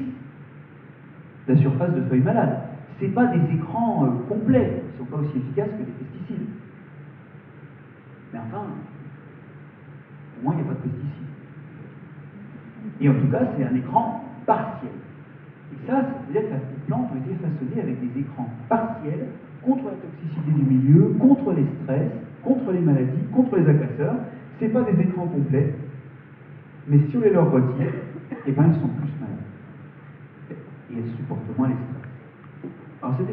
la surface de feuilles malades. Ce n'est pas des écrans complets, ils ne sont pas aussi efficaces que les pesticides. Mais enfin, au moins il n'y a pas de pesticides. Et en tout cas, c'est un écran partiel. Et ça, c'est-à-dire que les plantes ont été façonnées avec des écrans partiels contre la toxicité du milieu, contre les stress, contre les maladies, contre les agresseurs. Ce n'est pas des écrans complets, mais si on les leur retire, eh ben, ils sont plus malades. Et elles supportent moins les stress. Alors cette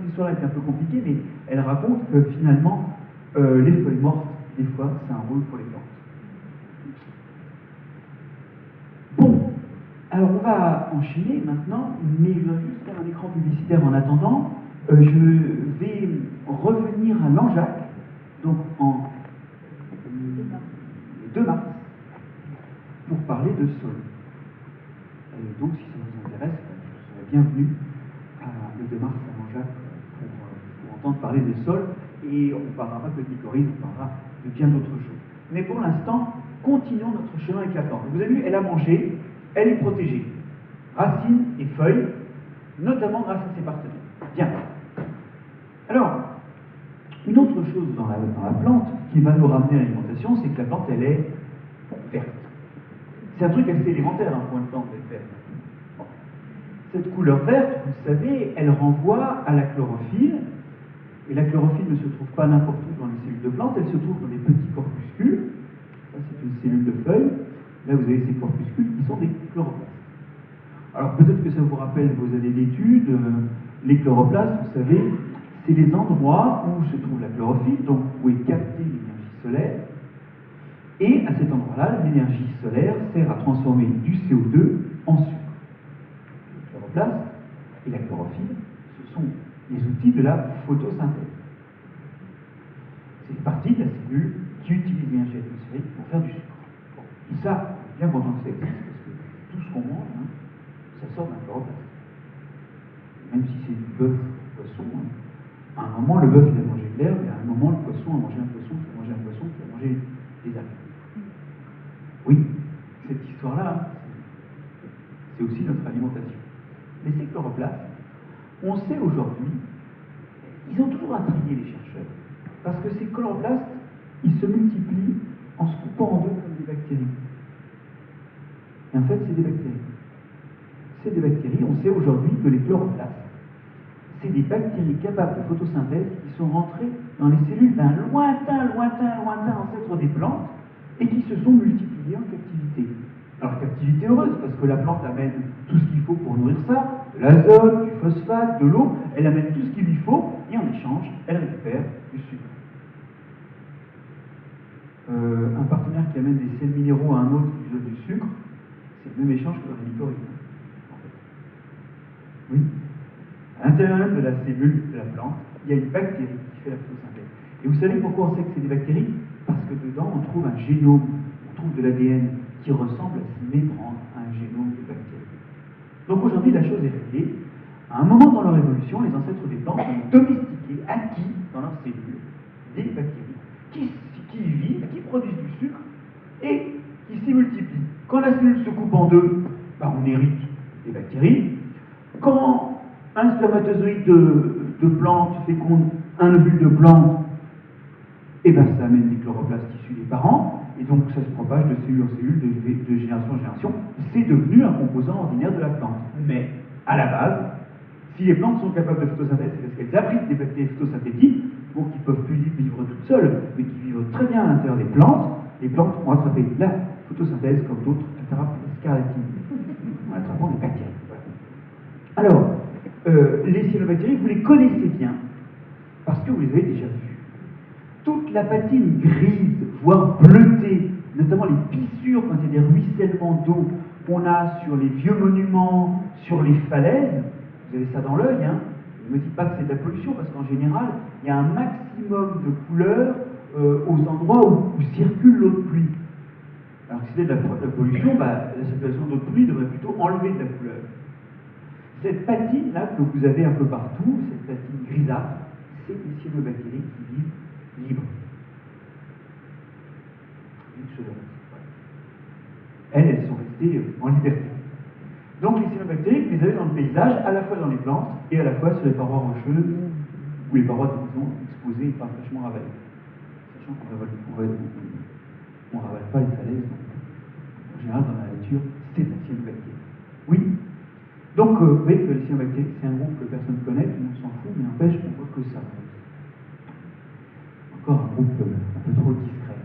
histoire-là est un peu compliquée, mais elle raconte que finalement, les feuilles mortes, des fois, c'est un rôle pour les plantes. Bon, alors on va enchaîner maintenant, mais je vais juste faire un écran publicitaire en attendant. Je vais revenir à Langeac, donc en 2 mars, pour parler de sol. Donc si ça vous intéresse, vous serez bienvenus le 2 mars à Langeac pour entendre parler des sols, et on ne parlera pas que de mycorhizes, on parlera de bien d'autres choses. Mais pour l'instant, continuons notre chemin avec la plante. Vous avez vu, elle a mangé, elle est protégée. Racines et feuilles, notamment grâce à ses partenaires. Bien. Alors, une autre chose dans la plante qui va nous ramener à l'alimentation, c'est que la plante, elle est verte. C'est un truc assez élémentaire pour une plante d'être verte. Cette couleur verte, vous le savez, elle renvoie à la chlorophylle. Et la chlorophylle ne se trouve pas n'importe où dans les cellules de plantes, elle se trouve dans des petits corpuscules. Ça, c'est une cellule de feuille. Là, vous avez ces corpuscules qui sont des chloroplastes. Alors, peut-être que ça vous rappelle vos années d'études. Les chloroplastes, vous savez, c'est les endroits où se trouve la chlorophylle, donc où est captée l'énergie solaire. Et à cet endroit-là, l'énergie solaire sert à transformer du CO2 en sucre. Le chloroplaste et la chlorophylle, ce sont les outils de la photosynthèse. C'est partie de la cellule qui utilise l'énergie atmosphérique pour faire du sucre. Bon. Et ça, bien content que ça existe, parce que tout ce qu'on mange, hein, ça sort d'un chloroplaste. Même si c'est du bœuf, du poisson, hein. À un moment, le bœuf il a mangé de l'herbe, et à un moment, le poisson a mangé un poisson, qui a mangé un poisson, qui a mangé des algues. Oui, cette histoire-là, c'est aussi notre alimentation. Mais ces chloroplastes, on sait aujourd'hui, ils ont toujours intrigué les chercheurs, parce que ces chloroplastes, ils se multiplient en se coupant en deux comme des bactéries. Et en fait, c'est des bactéries. C'est des bactéries, on sait aujourd'hui que les chloroplastes, c'est des bactéries capables de photosynthèse qui sont rentrées dans les cellules d'un lointain ancêtre des plantes et qui se sont multipliées en captivité. Alors, captivité heureuse, parce que la plante amène tout ce qu'il faut pour nourrir ça, de l'azote, du phosphate, de l'eau, elle amène tout ce qu'il lui faut, et en échange, elle récupère du sucre. Un partenaire qui amène des sels minéraux à un autre qui lui donne du sucre, c'est le même échange que dans les mycorhizes. En fait. Oui. À l'intérieur même de la cellule de la plante, il y a une bactérie qui fait la photosynthèse. Et vous savez pourquoi on sait que c'est des bactéries? Parce que dedans, on trouve un génome, on trouve de l'ADN qui ressemble à s'y méprendre à un génome de bactéries. Donc aujourd'hui, la chose est réglée. À un moment dans leur évolution, les ancêtres des plantes ont domestiqué, acquis dans leurs cellules, des bactéries qui y vivent, qui produisent du sucre et qui s'y multiplient. Quand la cellule se coupe en deux, on hérite des bactéries. Quand un spermatozoïde de plante féconde un ovule de plante, ça amène des chloroplastes issus des parents, et donc ça se propage de cellule en cellule, de génération en génération. C'est devenu un composant ordinaire de la plante. Mais, à la base, si les plantes sont capables de photosynthèse, c'est parce qu'elles abritent des bactéries photosynthétiques, qui ne peuvent plus vivre toutes seules, mais qui vivent très bien à l'intérieur des plantes. Les plantes ont attrapé la photosynthèse, comme d'autres attrapent la scarlatine, en attrapant des bactéries. Voilà. Alors, les cyanobactéries, vous les connaissez bien, parce que vous les avez déjà vues. Toute la patine grise, voire bleutée, notamment les fissures quand il y a des ruissellements d'eau qu'on a sur les vieux monuments, sur les falaises, vous avez ça dans l'œil, hein. Ne me dites pas que c'est de la pollution, parce qu'en général, il y a un maximum de couleurs aux endroits où circule l'eau de pluie. Alors que si c'était de la pollution, la circulation d'eau de pluie devrait plutôt enlever de la couleur. Cette patine-là que vous avez un peu partout, cette patine grisâtre, c'est les cyanobactéries qui vivent libres. Elles sont restées en liberté. Donc les cyanobactéries, vous les avez dans le paysage, à la fois dans les plantes et à la fois sur les parois rocheuses ou les parois de maison exposées et pas fraîchement ravalées. Sachant qu'on ne ravale pas les falaises, donc en général dans la nature, c'est la cyanobactérie. Oui. Donc vous voyez que les cyanobactéries, c'est un groupe que personne ne connaît, tout le monde s'en fout, mais n'empêche qu'on voit que ça. Encore un groupe un peu trop discret.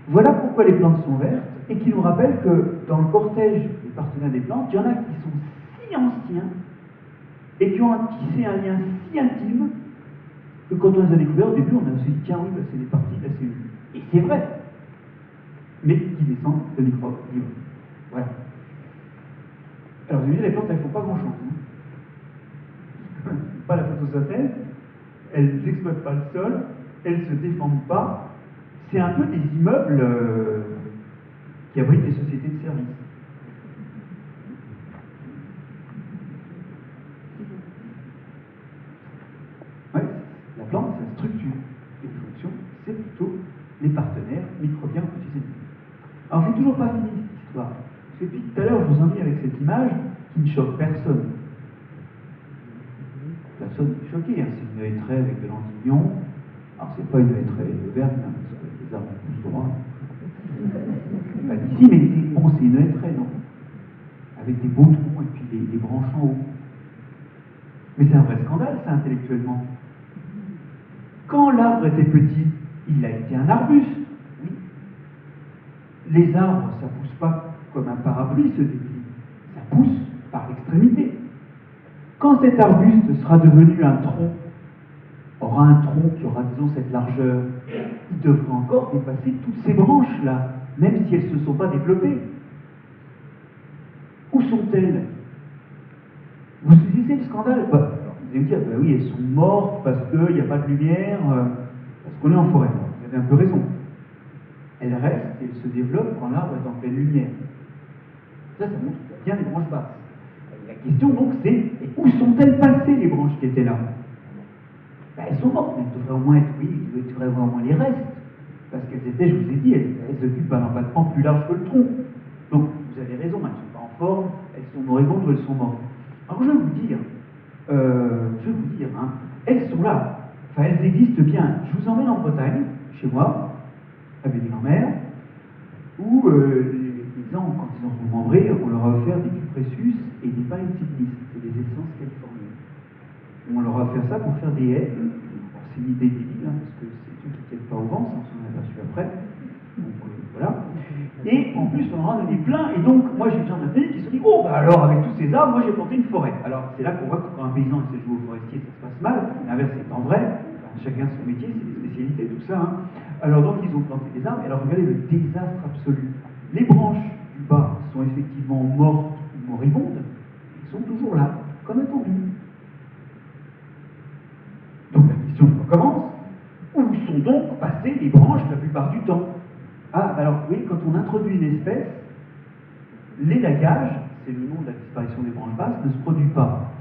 Voilà pourquoi les plantes sont vertes, et qui nous rappelle que dans le cortège des partenaires des plantes, il y en a qui sont si anciens et qui ont tissé un lien si intime que quand on les a découverts au début, on a dit tiens oui, c'est des parties de la cellule. Et c'est vrai, mais qui descendent de microbes libres. Voilà. Alors vous avez dit, les plantes, elles ne font pas grand-chose. Pas la photosynthèse, elles n'exploitent pas le sol, elles ne se défendent pas. C'est un peu des immeubles qui abritent des sociétés de services. Ouais, la plante, sa structure et fonction, c'est plutôt les partenaires microbiens ou petits ennemis. Alors, c'est toujours pas fini cette histoire. Parce que depuis tout à l'heure, je vous ennuie avec cette image qui ne choque personne. Personne n'est choqué, hein. C'est une hêtraie avec de l'antignon. Alors, c'est pas une hêtraie verte, hein, parce que les arbres poussent droit. Pas d'ici, mais c'est une hêtraie, non? Avec des beaux troncs et puis des branches en haut. Mais c'est un vrai scandale, ça, intellectuellement. Quand l'arbre était petit, il a été un arbuste, oui. Les arbres, ça pousse pas comme un parapluie, se déplie. Ça pousse par l'extrémité. Quand cet arbuste sera devenu un tronc, aura un tronc qui aura, disons, cette largeur, il devra encore dépasser toutes ces branches-là, même si elles ne se sont pas développées. Où sont-elles? Vous saisissez le scandale? Alors, vous allez me dire, oui, elles sont mortes parce qu'il n'y a pas de lumière, parce qu'on est en forêt. Vous avez un peu raison. Elles restent et elles se développent quand l'arbre est en pleine lumière. Ça montre qu'il y a bien des branches basses. La question donc c'est, où sont-elles passées les branches qui étaient là? Elles sont mortes, mais il devrait au moins être, oui, il devrait avoir au moins les restes. Parce qu'elles étaient, je vous ai dit, elles occupent un empattement plus large que le tronc. Donc, vous avez raison, elles ne sont pas en forme, elles sont moribondes ou elles sont mortes. Alors, je vais vous dire, elles sont là. Enfin, elles existent bien. Je vous emmène en Bretagne, chez moi, à Béni-en-Mer, où les gens, quand ils ont remembré, on leur a offert des cupressus et des pine cyclis, c'est des essences californiennes. On leur a offert ça pour faire des haies. Alors, c'est une idée débile, hein, parce que c'est ceux qui ne tiennent pas au vent, ça on s'en est aperçu après. Donc voilà. Et en plus, on en a donné plein, et donc moi j'ai des gens de la famille qui se sont dit, oh, alors avec tous ces arbres, moi j'ai planté une forêt. Alors c'est là qu'on voit que quand un paysan essaie de jouer au forestier, ça se passe mal, l'inverse étant vrai, chacun son métier, c'est des spécialités, tout ça. Hein. Alors donc ils ont planté des arbres, et alors regardez le désastre absolu. Les branches du bas sont effectivement mortes ou moribondes, elles sont toujours là, sont donc passées les branches la plupart du temps. Ah, alors oui, quand on introduit une espèce, l'élagage, c'est le nom de la disparition des branches basses, ne se produit pas.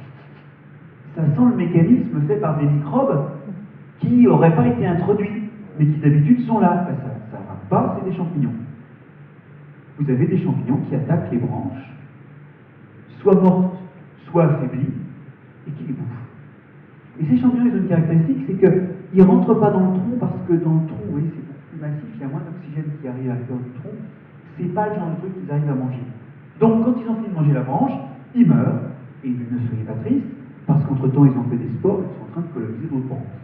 Ça sent le mécanisme fait par des microbes qui n'auraient pas été introduits, mais qui d'habitude sont là. Ben, ça ne va pas, c'est des champignons. Vous avez des champignons qui attaquent les branches, soit mortes, soit affaiblies, et qui les bouffent. Et ces champignons, ils ont une caractéristique, c'est qu'ils ne rentrent pas dans le tronc parce que dans le tronc, oui, c'est beaucoup plus massif, il y a moins d'oxygène qui arrive à cœur du tronc. C'est pas le genre de truc qu'ils arrivent à manger. Donc, quand ils ont fini de manger la branche, ils meurent, et ne soyez pas tristes, parce qu'entre-temps, ils ont fait des spores, ils sont en train de coloniser d'autres branches.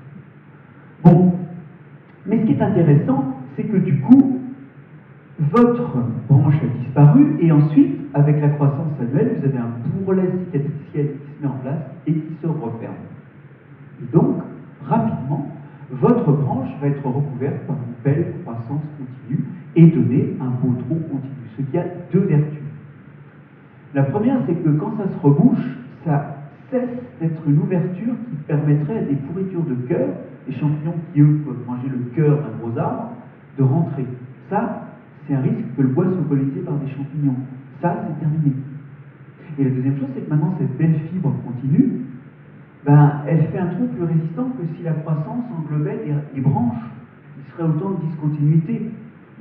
Bon, mais ce qui est intéressant, c'est que du coup, votre branche a disparu, et ensuite, avec la croissance annuelle, vous avez un bourrelet cicatriciel qui se met en place et qui se referme. Et donc, rapidement, votre branche va être recouverte par une belle croissance continue et donner un beau tronc continu, ce qui a deux vertus. La première, c'est que quand ça se rebouche, ça cesse d'être une ouverture qui permettrait à des pourritures de cœur, des champignons qui, eux, peuvent manger le cœur d'un gros arbre, de rentrer. Ça, c'est un risque que le bois soit colonisé par des champignons. Ça, c'est terminé. Et la deuxième chose, c'est que maintenant, cette belle fibre continue, ben, elle fait un tronc plus résistant que si la croissance englobait des branches. Il serait autant de discontinuité.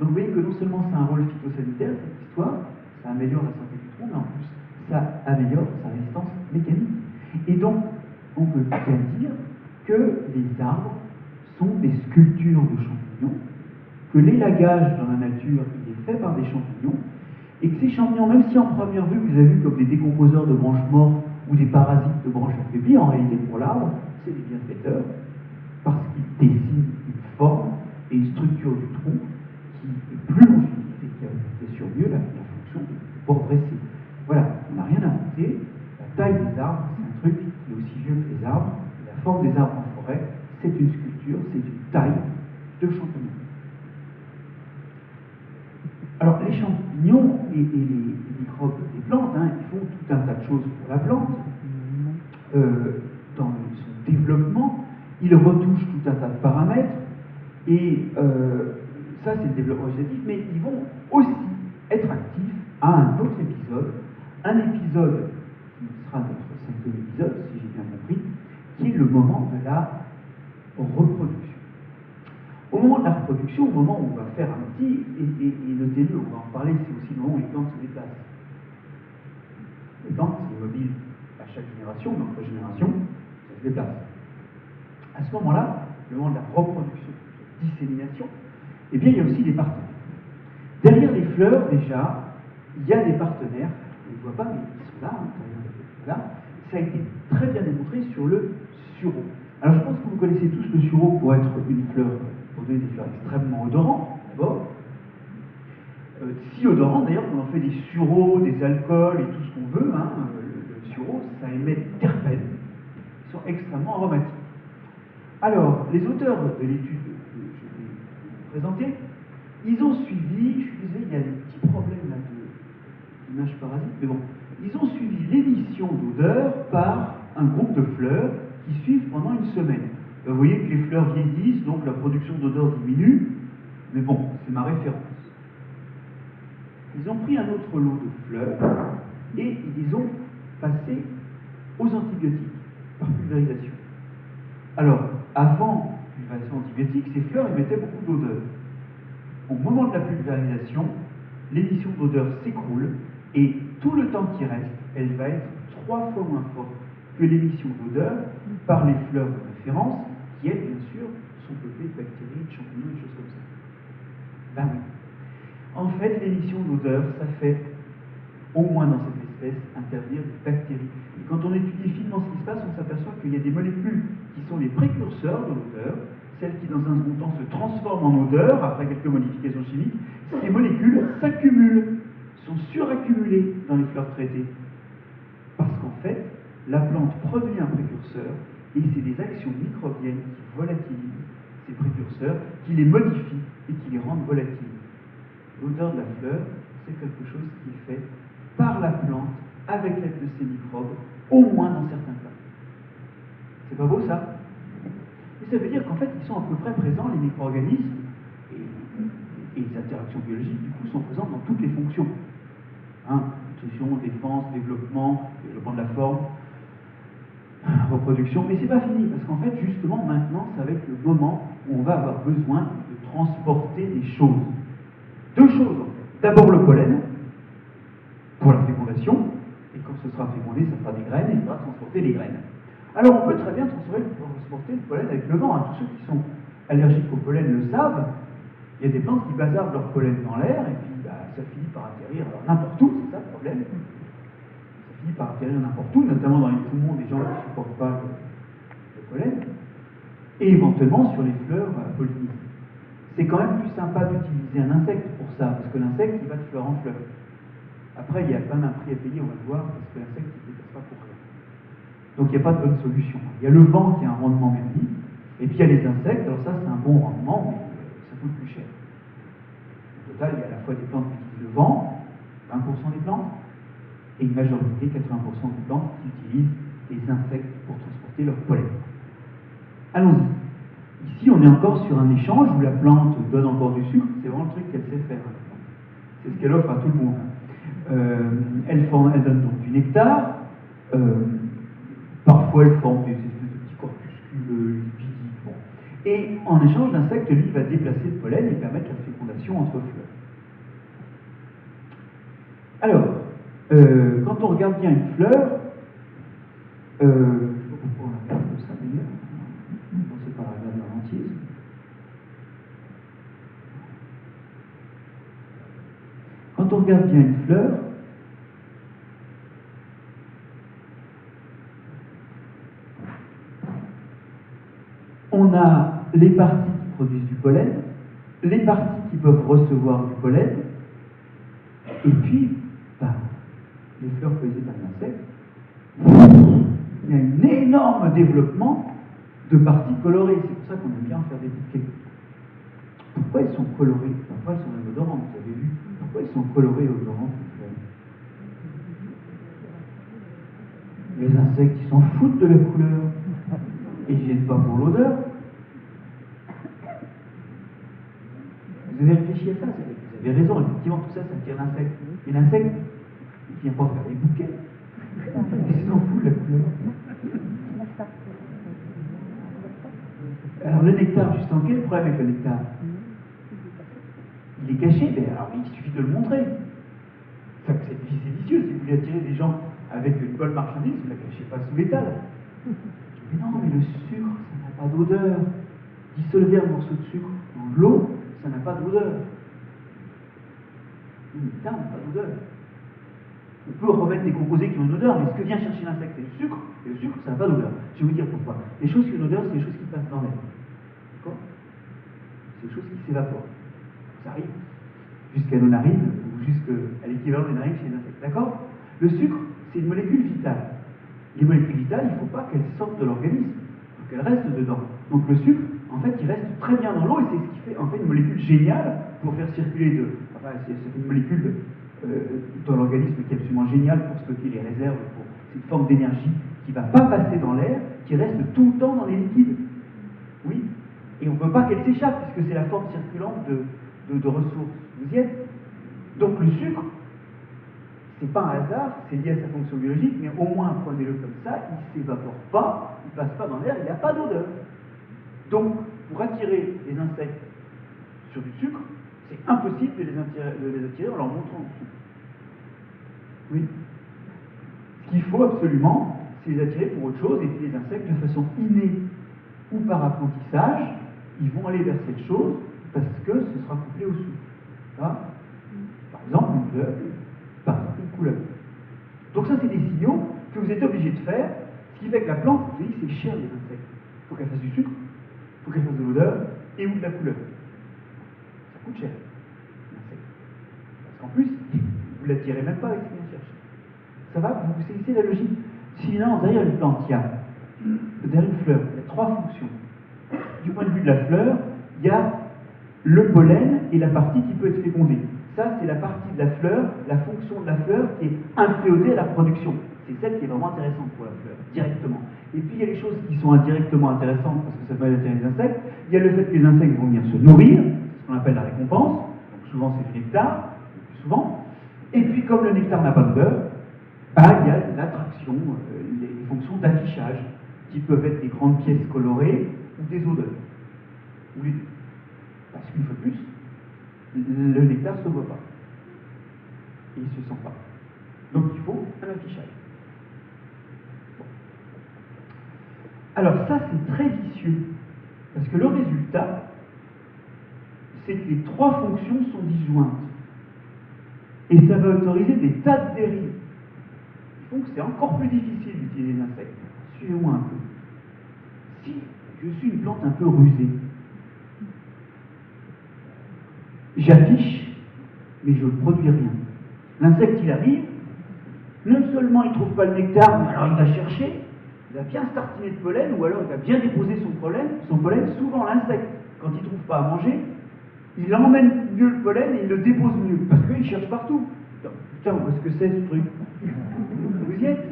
Donc vous voyez que non seulement ça a un rôle phytosanitaire, cette histoire, ça améliore la santé du tronc, mais en plus, ça améliore sa résistance mécanique. Et donc, on peut bien dire que les arbres sont des sculptures de champignons, que l'élagage dans la nature, il est fait par des champignons, et que ces champignons, même si en première vue, vous avez vu comme des décomposeurs de branches mortes ou des parasites de branches affaiblies, en réalité pour l'arbre, c'est des bienfaiteurs, parce qu'ils dessinent une forme et une structure du tronc qui est plus longéville et qui assure mieux la fonction de port dressé. Voilà, on n'a rien inventé. La taille des arbres, c'est un truc qui est aussi vieux que les arbres. La forme des arbres en forêt, c'est une sculpture, c'est une taille de champignons. Alors, les champignons et les microbes des plantes, ils font tout un tas de choses pour la plante. Dans son développement, ils retouchent tout un tas de paramètres, et ça, c'est le développement végétatif, mais ils vont aussi être actifs à un autre épisode, qui sera notre 5e épisode, si j'ai bien compris, qui est le moment de la reproduction. Au moment de la reproduction, au moment où on va faire un petit, et notez-le, on va en parler, c'est aussi le moment où les plantes se déplacent. Les plantes, c'est mobile à chaque génération, mais entre générations, ça se déplace. À ce moment-là, le moment de la reproduction, de la dissémination, eh bien, il y a aussi des partenaires. Derrière les fleurs, déjà, il y a des partenaires, on ne les voit pas, mais ils sont là, là. Ça a été très bien démontré sur le sureau. Alors, je pense que vous connaissez tous le sureau pour être une fleur, pour donner des fleurs extrêmement odorantes, d'abord. Si odorant d'ailleurs qu'on en fait des sureaux, des alcools et tout ce qu'on veut, le sureau, ça émet des terpènes qui sont extrêmement aromatiques. Alors, les auteurs de l'étude que je vais vous présenter, ils ont suivi, je suis désolé, il y a des petits problèmes là d'image parasite, mais bon, ils ont suivi l'émission d'odeur par un groupe de fleurs qui suivent pendant une semaine. Vous voyez que les fleurs vieillissent, donc la production d'odeur diminue, mais bon, c'est ma référence. Ils ont pris un autre lot de fleurs et ils les ont passées aux antibiotiques par pulvérisation. Alors, avant pulvérisation antibiotique, ces fleurs émettaient beaucoup d'odeur. Au moment de la pulvérisation, l'émission d'odeur s'écroule et tout le temps qui reste, elle va être 3 fois moins forte que l'émission d'odeur par les fleurs de référence, qui elles, bien sûr, sont peuplées de bactéries, de champignons, et de choses comme ça. Ben oui. En fait, l'émission d'odeur, ça fait, au moins dans cette espèce, intervenir des bactéries. Et quand on étudie finement ce qui se passe, on s'aperçoit qu'il y a des molécules qui sont les précurseurs de l'odeur, celles qui, dans un second temps, se transforment en odeur, après quelques modifications chimiques. Ces molécules s'accumulent, sont suraccumulées dans les fleurs traitées. Parce qu'en fait, la plante produit un précurseur, et c'est des actions microbiennes qui volatilisent ces précurseurs, qui les modifient et qui les rendent volatiles. L'odeur de la fleur, c'est quelque chose qui est fait par la plante, avec l'aide de ces microbes, au moins dans certains cas. C'est pas beau ça? Mais ça veut dire qu'en fait, ils sont à peu près présents, les micro-organismes, et les interactions biologiques, du coup, sont présentes dans toutes les fonctions. Hein, nutrition, défense, développement de la forme, reproduction. Mais c'est pas fini, parce qu'en fait, justement, maintenant, ça va être le moment où on va avoir besoin de transporter des choses. Deux choses. D'abord le pollen, pour la fécondation, et quand ce sera fécondé, ça fera des graines, et il faudra transporter les graines. Alors on peut très bien transporter le pollen avec le vent. Hein. Tous ceux qui sont allergiques au pollen le savent. Il y a des plantes qui bazardent leur pollen dans l'air, et puis ça finit par atterrir n'importe où, c'est ça le problème. Ça finit par atterrir n'importe où, notamment dans les poumons des gens qui ne supportent pas le pollen, et éventuellement sur les fleurs pollinisées. C'est quand même plus sympa d'utiliser un insecte pour ça, parce que l'insecte, il va de fleur en fleur. Après, il y a quand même un prix à payer, on va le voir, parce que l'insecte, il ne se déplace pas pour rien. Donc, il n'y a pas de bonne solution. Il y a le vent qui a un rendement merdique, et puis il y a les insectes, alors ça, c'est un bon rendement, mais ça coûte plus cher. Au total, il y a à la fois des plantes qui utilisent le vent, 20% des plantes, et une majorité, 80% des plantes, qui utilisent les insectes pour transporter leur pollen. Allons-y. Ici, on est encore sur un échange où la plante donne encore du sucre, c'est vraiment le truc qu'elle sait faire. C'est ce qu'elle offre à tout le monde. Elle donne donc du nectar, parfois elle forme des espèces de petits corpuscules lipidiques. Bon. Et en échange, l'insecte, lui, va déplacer le pollen et permettre la fécondation entre fleurs. Alors, quand on regarde bien une fleur, je ne sais pas pourquoi on la regarde comme ça d'ailleurs, on ne pensait pas la regarder en entier. Quand on regarde bien une fleur, on a les parties qui produisent du pollen, les parties qui peuvent recevoir du pollen, et puis, les fleurs posées par l'insecte, il y a un énorme développement de parties colorées. C'est pour ça qu'on aime bien faire des bouquets. Pourquoi elles sont colorées? Parfois elles sont même odorantes, vous avez vu. Pourquoi elles sont colorées et odorantes? Les insectes, ils s'en foutent de la couleur. Et ils ne viennent pas pour l'odeur. Vous avez réfléchi à ça, vous avez raison, effectivement, tout ça, ça attire l'insecte. Et l'insecte, il ne vient pas faire des bouquets. Il s'en fout de la couleur. Alors le nectar, justement, quel problème avec le nectar? Il est caché, mais alors il suffit de le montrer. C'est vicieux, si vous voulez attirer des gens avec une bonne marchandise, vous ne la cachez pas sous l'étal. Mais non, mais le sucre, ça n'a pas d'odeur. Dissolver un morceau de sucre dans de l'eau, ça n'a pas d'odeur. Le nectar n'a pas d'odeur. On peut remettre des composés qui ont une odeur, mais ce que vient chercher l'insecte, c'est le sucre, et le sucre, ça n'a pas d'odeur. Je vais vous dire pourquoi. Les choses qui ont une odeur, c'est les choses qui passent dans l'air. D'accord? C'est les choses qui s'évaporent. Ça arrive jusqu'à nos narines, ou jusqu'à l'équivalent des narines chez les insectes. D'accord? Le sucre, c'est une molécule vitale. Les molécules vitales, il ne faut pas qu'elles sortent de l'organisme, il faut qu'elles restent dedans. Donc le sucre, en fait, il reste très bien dans l'eau, et c'est ce qui fait en fait une molécule géniale pour faire circuler c'est une molécule dans l'organisme qui est absolument géniale pour stocker les réserves, c'est une forme d'énergie qui ne va pas passer dans l'air, qui reste tout le temps dans les liquides. Oui, et on ne veut pas qu'elle s'échappe, puisque c'est la forme circulante de ressources. Vous y êtes? Donc le sucre, c'est pas un hasard, c'est lié à sa fonction biologique, mais au moins prenez-le comme ça, il ne s'évapore pas, il ne passe pas dans l'air, il n'y a pas d'odeur. Donc, pour attirer les insectes sur du sucre, c'est impossible de les attirer en leur montrant du sucre. Oui. Ce qu'il faut absolument, c'est les attirer pour autre chose, et puis les insectes, de façon innée ou par apprentissage, ils vont aller vers cette chose parce que ce sera couplé au sucre. Hein? Par exemple, une fleur, par exemple, une couleur. Donc ça, c'est des signaux que vous êtes obligé de faire, ce qui fait que la plante, vous voyez, c'est cher les insectes. Il faut qu'elle fasse du sucre, il faut qu'elle fasse de l'odeur et ou de la couleur. Ça coûte cher, l'insecte. Parce qu'en plus, vous ne l'attirez même pas avec ce qu'il vient chercher. Ça va? Vous saisissez la logique? Sinon, derrière une plante, derrière une fleur, il y a trois fonctions. Du point de vue de la fleur, il y a le pollen et la partie qui peut être fécondée. Ça, c'est la partie de la fleur, la fonction de la fleur qui est inféodée à la reproduction. c'est celle qui est vraiment intéressante pour la fleur, directement. Et puis il y a les choses qui sont indirectement intéressantes, parce que ça peut attirer les insectes. Il y a le fait que les insectes vont venir se nourrir, c'est ce qu'on appelle la récompense, donc souvent c'est du nectar, le plus souvent. Et puis comme le nectar n'a pas d'odeur, bah, il y a l'attraction, les fonctions d'affichage, qui peuvent être des grandes pièces colorées ou des odeurs. Ou les deux. Parce qu'une fois de plus, le nectar ne se voit pas. Et il ne se sent pas. Donc il faut un affichage. Bon. Alors ça, c'est très vicieux. Parce que le résultat, c'est que les trois fonctions sont disjointes. Et ça va autoriser des tas de dérives. Qui font que c'est encore plus difficile d'utiliser les insectes. Suivez-moi un peu. Si je suis une plante un peu rusée, j'affiche, mais je ne produis rien. L'insecte, il arrive, non seulement il ne trouve pas le nectar, mais alors il va chercher, il va bien se tartiner de pollen, ou alors il va bien déposer son pollen. Souvent l'insecte, quand il ne trouve pas à manger, il emmène mieux le pollen et il le dépose mieux, parce qu'il cherche partout. Putain, où est-ce que c'est ce truc? Vous y êtes?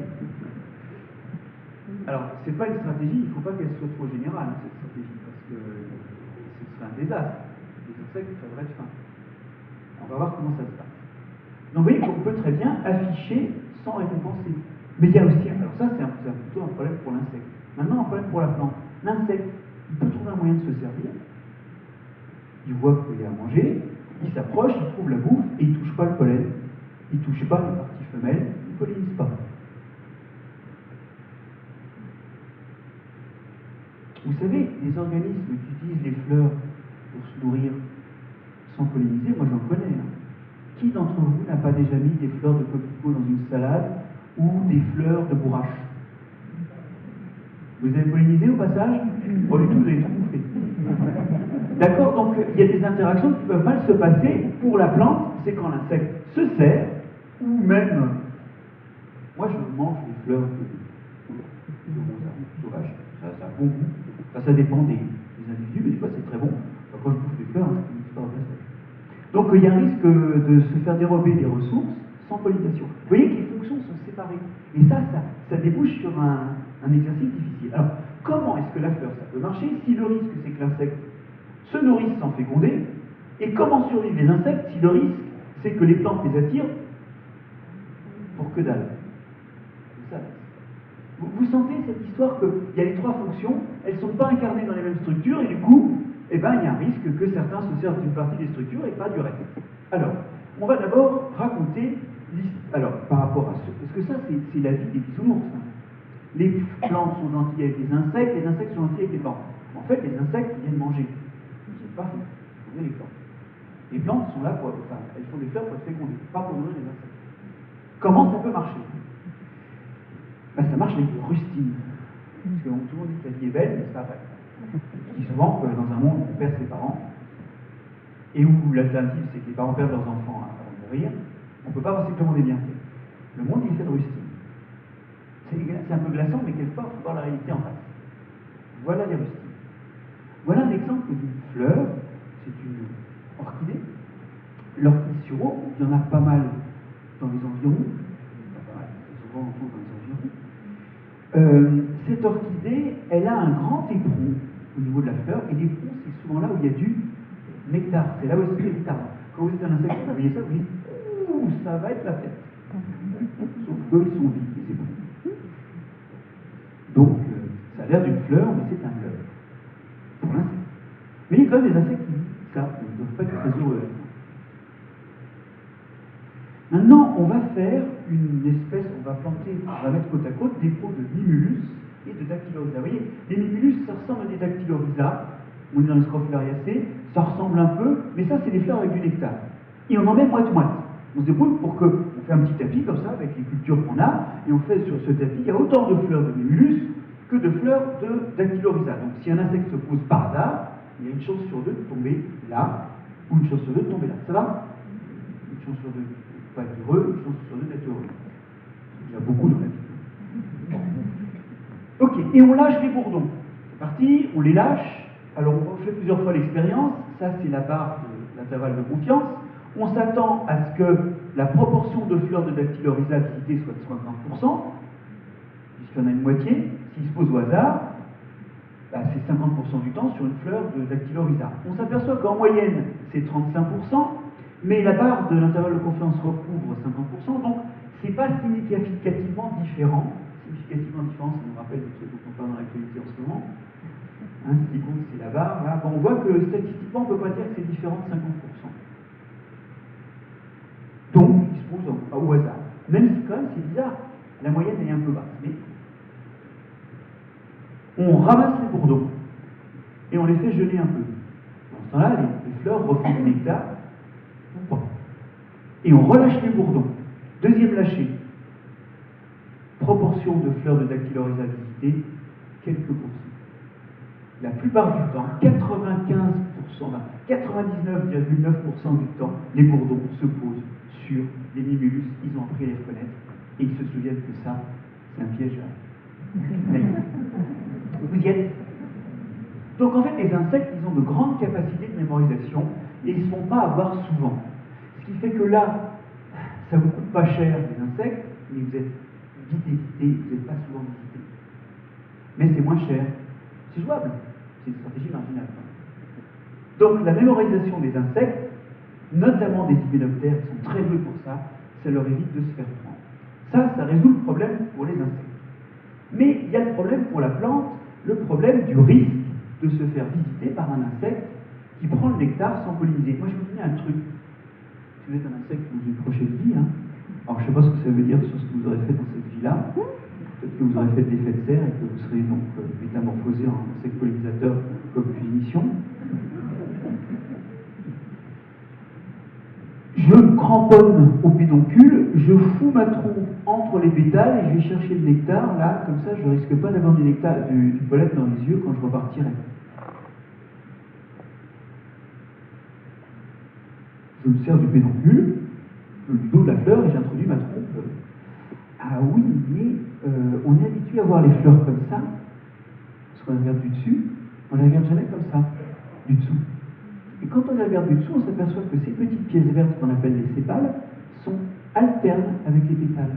Alors, c'est pas une stratégie, il ne faut pas qu'elle soit trop générale, cette stratégie, parce que ce serait un désastre. Les insectes feraient faim. On va voir comment ça se passe. Donc vous voyez qu'on peut très bien afficher sans récompenser. Mais il y a aussi, alors ça c'est plutôt un problème pour l'insecte. Maintenant un problème pour la plante. L'insecte, il peut trouver un moyen de se servir. Il voit qu'il y a à manger, il s'approche, il trouve la bouffe et il ne touche pas le pollen. Il ne touche pas les parties femelles, il ne pollinise pas. Vous savez, les organismes qui utilisent les fleurs pour se nourrir sans polliniser, moi j'en connais. Qui d'entre vous n'a pas déjà mis des fleurs de coquelicot dans une salade ou des fleurs de bourrache? Vous avez pollinisé au passage? Pas du tout, vous avez tout bouffé. D'accord, donc il y a des interactions qui peuvent mal se passer. Pour la plante, c'est quand l'insecte se sert, ou même, moi je mange les fleurs de sauvage, ça a bon goût. Ça dépend des individus, mais des fois c'est très bon. Enfin, quand je bouffe des fleurs, je ne pas au passage. Donc il y a un risque de se faire dérober des ressources sans pollinisation. Vous voyez que les fonctions sont séparées. Et ça débouche sur un exercice difficile. Alors, comment est-ce que la fleur, ça peut marcher si le risque, c'est que l'insecte se nourrisse sans féconder? Et comment survivent les insectes si le risque, c'est que les plantes les attirent pour que dalle? Vous sentez cette histoire qu'il y a les trois fonctions, elles ne sont pas incarnées dans les mêmes structures, et du coup, il y a un risque que certains se servent d'une partie des structures et pas du reste. Alors, on va d'abord raconter, par rapport à ce, parce que ça, c'est la vie des bisounours. Hein. Les plantes sont gentilles avec les insectes sont gentils avec les plantes. En fait, les insectes viennent manger. C'est pas fou. Vous voyez les plantes. Les plantes sont là elles font des fleurs pour être fécondées, pas pour nourrir les insectes. Comment ça peut marcher? Ça marche avec le rustine. Parce que tout le monde dit que la vie est belle, mais c'est pas vrai. Je dis souvent que dans un monde où on perd ses parents, et où l'alternative c'est que les parents perdent leurs enfants avant de mourir, on ne peut pas penser que le monde est bien fait. Le monde il est fait de rustine. C'est un peu glaçant, mais quelque part, il faut voir la réalité en face. Voilà les rustines. Voilà un exemple d'une fleur, c'est une orchidée. L'orchidée sureau, il y en a pas mal dans les environs. Souvent on trouve dans les environs. Cette orchidée, elle a un grand éperon au niveau de la fleur, et l'éperon, c'est souvent là où il y a du nectar. C'est là où il y a du nectar. Quand vous êtes un insecte, vous voyez ça, vous dites « Ouh, ça va être la fête !» Sauf qu'eux, ils sont vides, les éperons. Donc, ça a l'air d'une fleur, mais c'est un leurre. Pour l'insecte. Mais il y a quand même des insectes qui disent ça, ils ne doivent pas être très heureux. Maintenant, on va faire une espèce, on va mettre côte à côte des pots de mimulus et de dactylorhiza. Vous voyez, les mimulus, ça ressemble à des dactylorhiza, on est dans les Scrophulariacées, ça ressemble un peu, mais ça, c'est des fleurs avec du nectar. Et on en met moite-moite. On se débrouille pour que, on fait un petit tapis comme ça, avec les cultures qu'on a, et on fait sur ce tapis, il y a autant de fleurs de mimulus que de fleurs de dactylorhiza. Donc, si un insecte se pose par hasard, il y a une chance sur deux de tomber là, ou une chance sur deux de tomber là. Ça va? Une chance sur deux pas être heureux, une chance sur deux d'être heureux. Il y a beaucoup dans la vie. Ok, et on lâche les bourdons. C'est parti, on les lâche. Alors on fait plusieurs fois l'expérience. Ça, c'est la barre de l'intervalle de confiance. On s'attend à ce que la proportion de fleurs de dactylorhiza visitées soit de 50%, puisqu'il y en a une moitié, s'il se pose au hasard, bah, c'est 50% du temps sur une fleur de dactylorhiza. On s'aperçoit qu'en moyenne, c'est 35%, mais la barre de l'intervalle de confiance recouvre 50%, donc c'est pas significativement différent. Significativement différent, ça nous rappelle des trucs dont on parle dans l'actualité en ce moment. Hein, ce qui compte, c'est la barre. Là, bon, on voit que statistiquement, on ne peut pas dire que c'est différent de 50%. Donc, il se pose au hasard. Même si, quand même, c'est bizarre. La moyenne est un peu basse. Mais on ramasse les bourdons et on les fait geler un peu. Dans ce temps-là, les fleurs refont le nectar ou pas. Et on relâche les bourdons. Deuxième lâcher. Proportion de fleurs de dactylorhiza visitées, quelques pourcents. La plupart du temps, 99,9% du temps, les bourdons se posent sur les mimulus, ils ont appris à les reconnaître, et ils se souviennent que ça, c'est un piège à naïf. Vous y êtes? Donc en fait, les insectes, ils ont de grandes capacités de mémorisation, et ils ne se font pas avoir souvent. Ce qui fait que là, ça vous coûte pas cher, les insectes, mais vous êtes vite évités, vous n'êtes pas souvent visités. Mais c'est moins cher. C'est jouable. C'est une stratégie marginale. Donc la mémorisation des insectes, notamment des hyménoptères qui sont très doués pour ça, ça leur évite de se faire prendre. Ça résout le problème pour les insectes. Mais il y a le problème pour la plante, le problème du risque de se faire visiter par un insecte qui prend le nectar sans polliniser. Moi je vous dis un truc. Si vous êtes un insecte dans une prochaine vie, hein, alors je ne sais pas ce que ça veut dire sur ce que vous aurez fait dans cette vie-là. Peut-être que vous aurez fait de l'effet de serre et que vous serez donc métamorphosé en insecte pollinisateur comme punition. Je cramponne au pédoncule, je fous ma trompe entre les pétales et je vais chercher le nectar. Là, comme ça, je ne risque pas d'avoir du nectar, du pollen dans les yeux quand je repartirai. Je me sers du pédoncule, du dos de la fleur et j'introduis ma trompe. Ah oui, mais on est habitué à voir les fleurs comme ça, parce qu'on les regarde du dessus, on les regarde jamais comme ça, du dessous. Et quand on les regarde du dessous, on s'aperçoit que ces petites pièces vertes qu'on appelle les sépales sont alternes avec les pétales.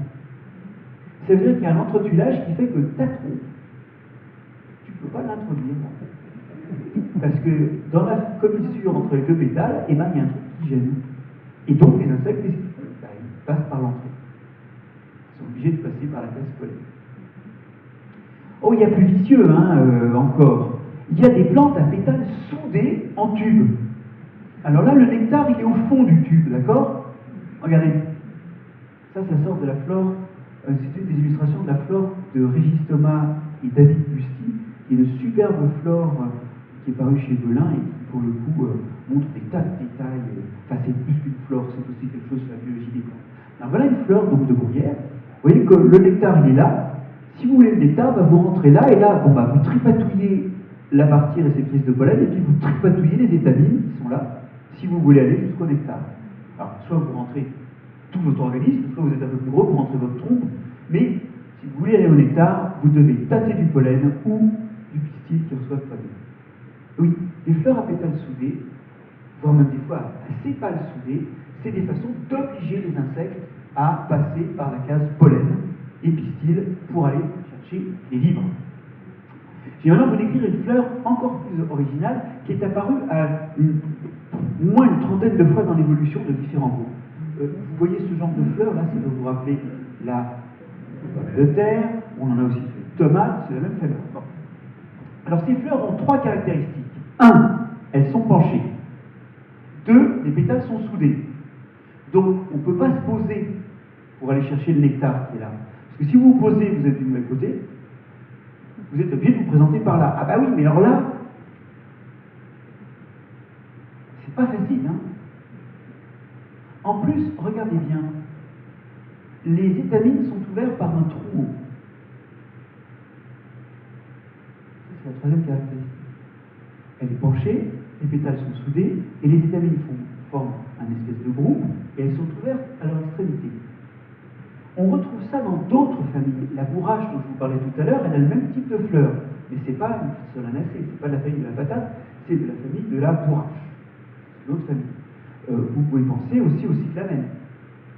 Ça veut dire qu'il y a un entretuilage qui fait que ta trompe, tu ne peux pas l'introduire. Parce que dans la commissure entre les deux pétales, eh ben, il y a un truc qui gêne. Et donc les insectes, qu'est-ce qu'ils font? Ben, ils passent par l'entrée. Ils sont obligés de passer par la case polaire. Oh, il y a plus vicieux, encore. Il y a des plantes à pétales soudés en tube. Alors là, le nectar, il est au fond du tube, d'accord? Regardez. Ça sort de la flore. C'est une des illustrations de la flore de Régis Thomas et David Busti, qui est une superbe flore qui est parue chez Belin et qui, pour le coup, montre des tas de détails. Enfin, c'est plus qu'une flore, c'est aussi quelque chose sur la biologie des plantes. Alors voilà une fleur donc, de bruyère. Vous voyez que le nectar, il est là. Si vous voulez le nectar, vous rentrez là, et là, vous tripatouillez la partie réceptrice de pollen, et puis vous tripatouillez les étamines qui sont là, si vous voulez aller jusqu'au nectar. Alors, soit vous rentrez tout votre organisme, soit vous êtes un peu plus gros, vous rentrez votre trompe, mais si vous voulez aller au nectar, vous devez tâter du pollen ou du pistil qui reçoit le pollen. Oui, les fleurs à pétales soudés, voire même des fois à sépales soudés, c'est des façons d'obliger les insectes à passer par la case pollen et pistil pour aller chercher les vivres. Je vais maintenant vous décrire une fleur encore plus originale qui est apparue à moins une trentaine de fois dans l'évolution de différents groupes. Vous voyez ce genre de fleur, là, ça doit vous rappeler la pomme de terre, on en a aussi fait tomate, c'est la même famille. Bon. Alors ces fleurs ont trois caractéristiques. 1, elles sont penchées. 2, les pétales sont soudés. Donc on ne peut pas se poser pour aller chercher le nectar qui est là. Parce que si vous vous posez, vous êtes du mauvais côté, vous êtes obligé de vous présenter par là. Ah bah oui, mais alors là, c'est pas facile, hein. En plus, regardez bien, les étamines sont ouvertes par un trou. C'est la troisième caractéristique. Elle est penchée, les pétales sont soudés, et les étamines forment un espèce de groupe, et elles sont ouvertes à leur extrémité. On retrouve ça dans d'autres familles. La bourrache dont je vous parlais tout à l'heure, elle a le même type de fleurs. Mais ce n'est pas une solanacée, ce n'est pas de la famille de la patate, c'est de la famille de la bourrache. C'est une autre famille. Vous pouvez penser aussi au cyclamen.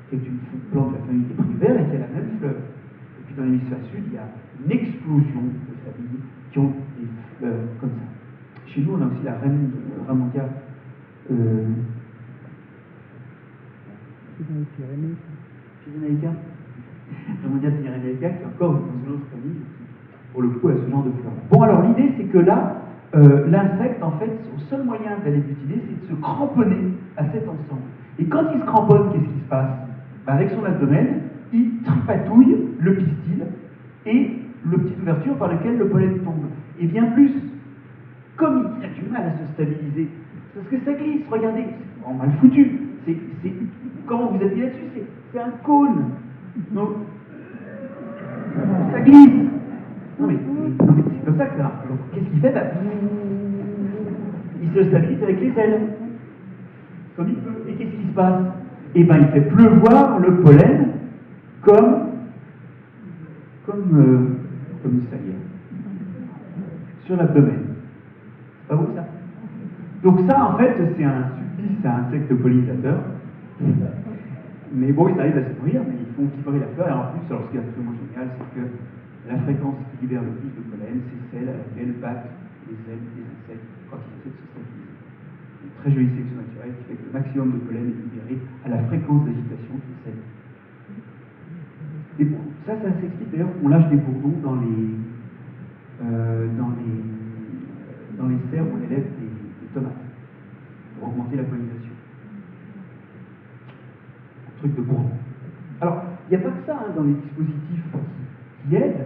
qui est une plante de la famille des privères et qui a la même fleur. Et puis dans l'hémisphère sud, il y a une explosion de familles qui ont des fleurs comme ça. Chez nous, on a aussi la Ramondia Pyrénéica. Ramondia Pyrénéica, qui est encore dans une autre famille, qui, pour le coup, a ce genre de fleurs. Bon, alors l'idée, c'est que là, l'insecte, en fait, son seul moyen d'aller butiner, c'est de se cramponner à cet ensemble. Et quand il se cramponne, qu'est-ce qui se passe? Ben, avec son abdomen, il tripatouille le pistil et le petite ouverture par laquelle le pollen tombe. Et bien plus, comme il a du mal à se stabiliser, parce que ça glisse, regardez, c'est vraiment mal foutu. Comment vous appuyez là-dessus? C'est un cône. Donc, ça glisse. Non mais c'est comme ça que ça marche. Donc, qu'est-ce qu'il fait? Il se stabilise avec les ailes. Comme il peut. Et qu'est-ce qui se passe? Eh bien, il fait pleuvoir le pollen comme ça y est, sur l'abdomen. C'est pas beau ça? Donc ça, en fait, c'est un supplice à insectes pollinisateurs. Mais bon, ils arrivent à se nourrir, mais ils font vibrer la fleur. Et en plus, alors ce qui est absolument génial, c'est que la fréquence qui libère le plus de pollen, c'est celle à laquelle battent les ailes des insectes quand ils essaient de se stabiliser. Une très jolie sélection naturelle qui fait que le maximum de pollen est libéré à la fréquence d'agitation qui est celle. Et bon, ça s'explique d'ailleurs qu'on lâche des bourdons dans les serres où on élève des tomates pour augmenter la pollinisation. Un truc de bourdon. Alors, il n'y a pas que ça hein, dans les dispositifs qui aident.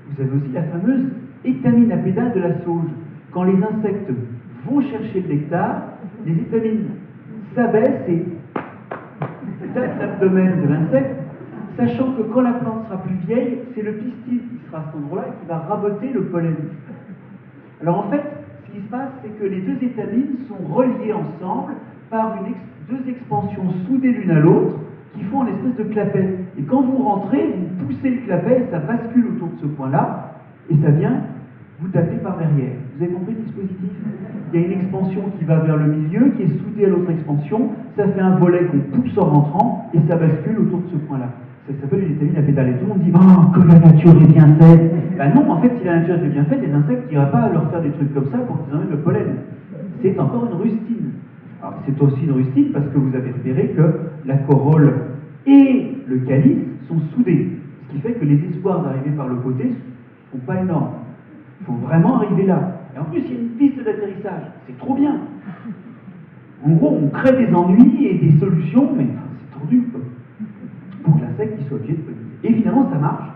Vous avez aussi la fameuse étamine à pédale de la sauge. Quand les insectes vont chercher le nectar, les étamines s'abaissent et tapent l'abdomen de l'insecte, sachant que quand la plante sera plus vieille, c'est le pistil qui sera à cet endroit-là et qui va raboter le pollen. Alors en fait, ce qui se passe, c'est que les deux étamines sont reliées ensemble par deux expansions soudées l'une à l'autre qui font une espèce de clapet. Et quand vous rentrez, vous poussez le clapet, ça bascule autour de ce point-là, et ça vient vous taper par derrière. Vous avez compris le dispositif? Il y a une expansion qui va vers le milieu, qui est soudée à l'autre expansion, ça fait un volet qu'on pousse en rentrant, et ça bascule autour de ce point-là. Ça s'appelle une étamine à pédale. Et tout le monde dit « Oh, que la nature est bien faite !» Ben non, en fait, si la nature était bien faite, les insectes n'iraient pas leur faire des trucs comme ça pour qu'ils emmènent le pollen. C'est encore une rustine. Alors, c'est aussi une rustine parce que vous avez repéré que la corolle et le calice sont soudés. Ce qui fait que les espoirs d'arriver par le côté ne sont pas énormes. Il faut vraiment arriver là. Et en plus, il y a une piste d'atterrissage. C'est trop bien. En gros, on crée des ennuis et des solutions, mais c'est tendu, quoi. Pour que l'insecte il soit obligé de polliniser. Et finalement, ça marche.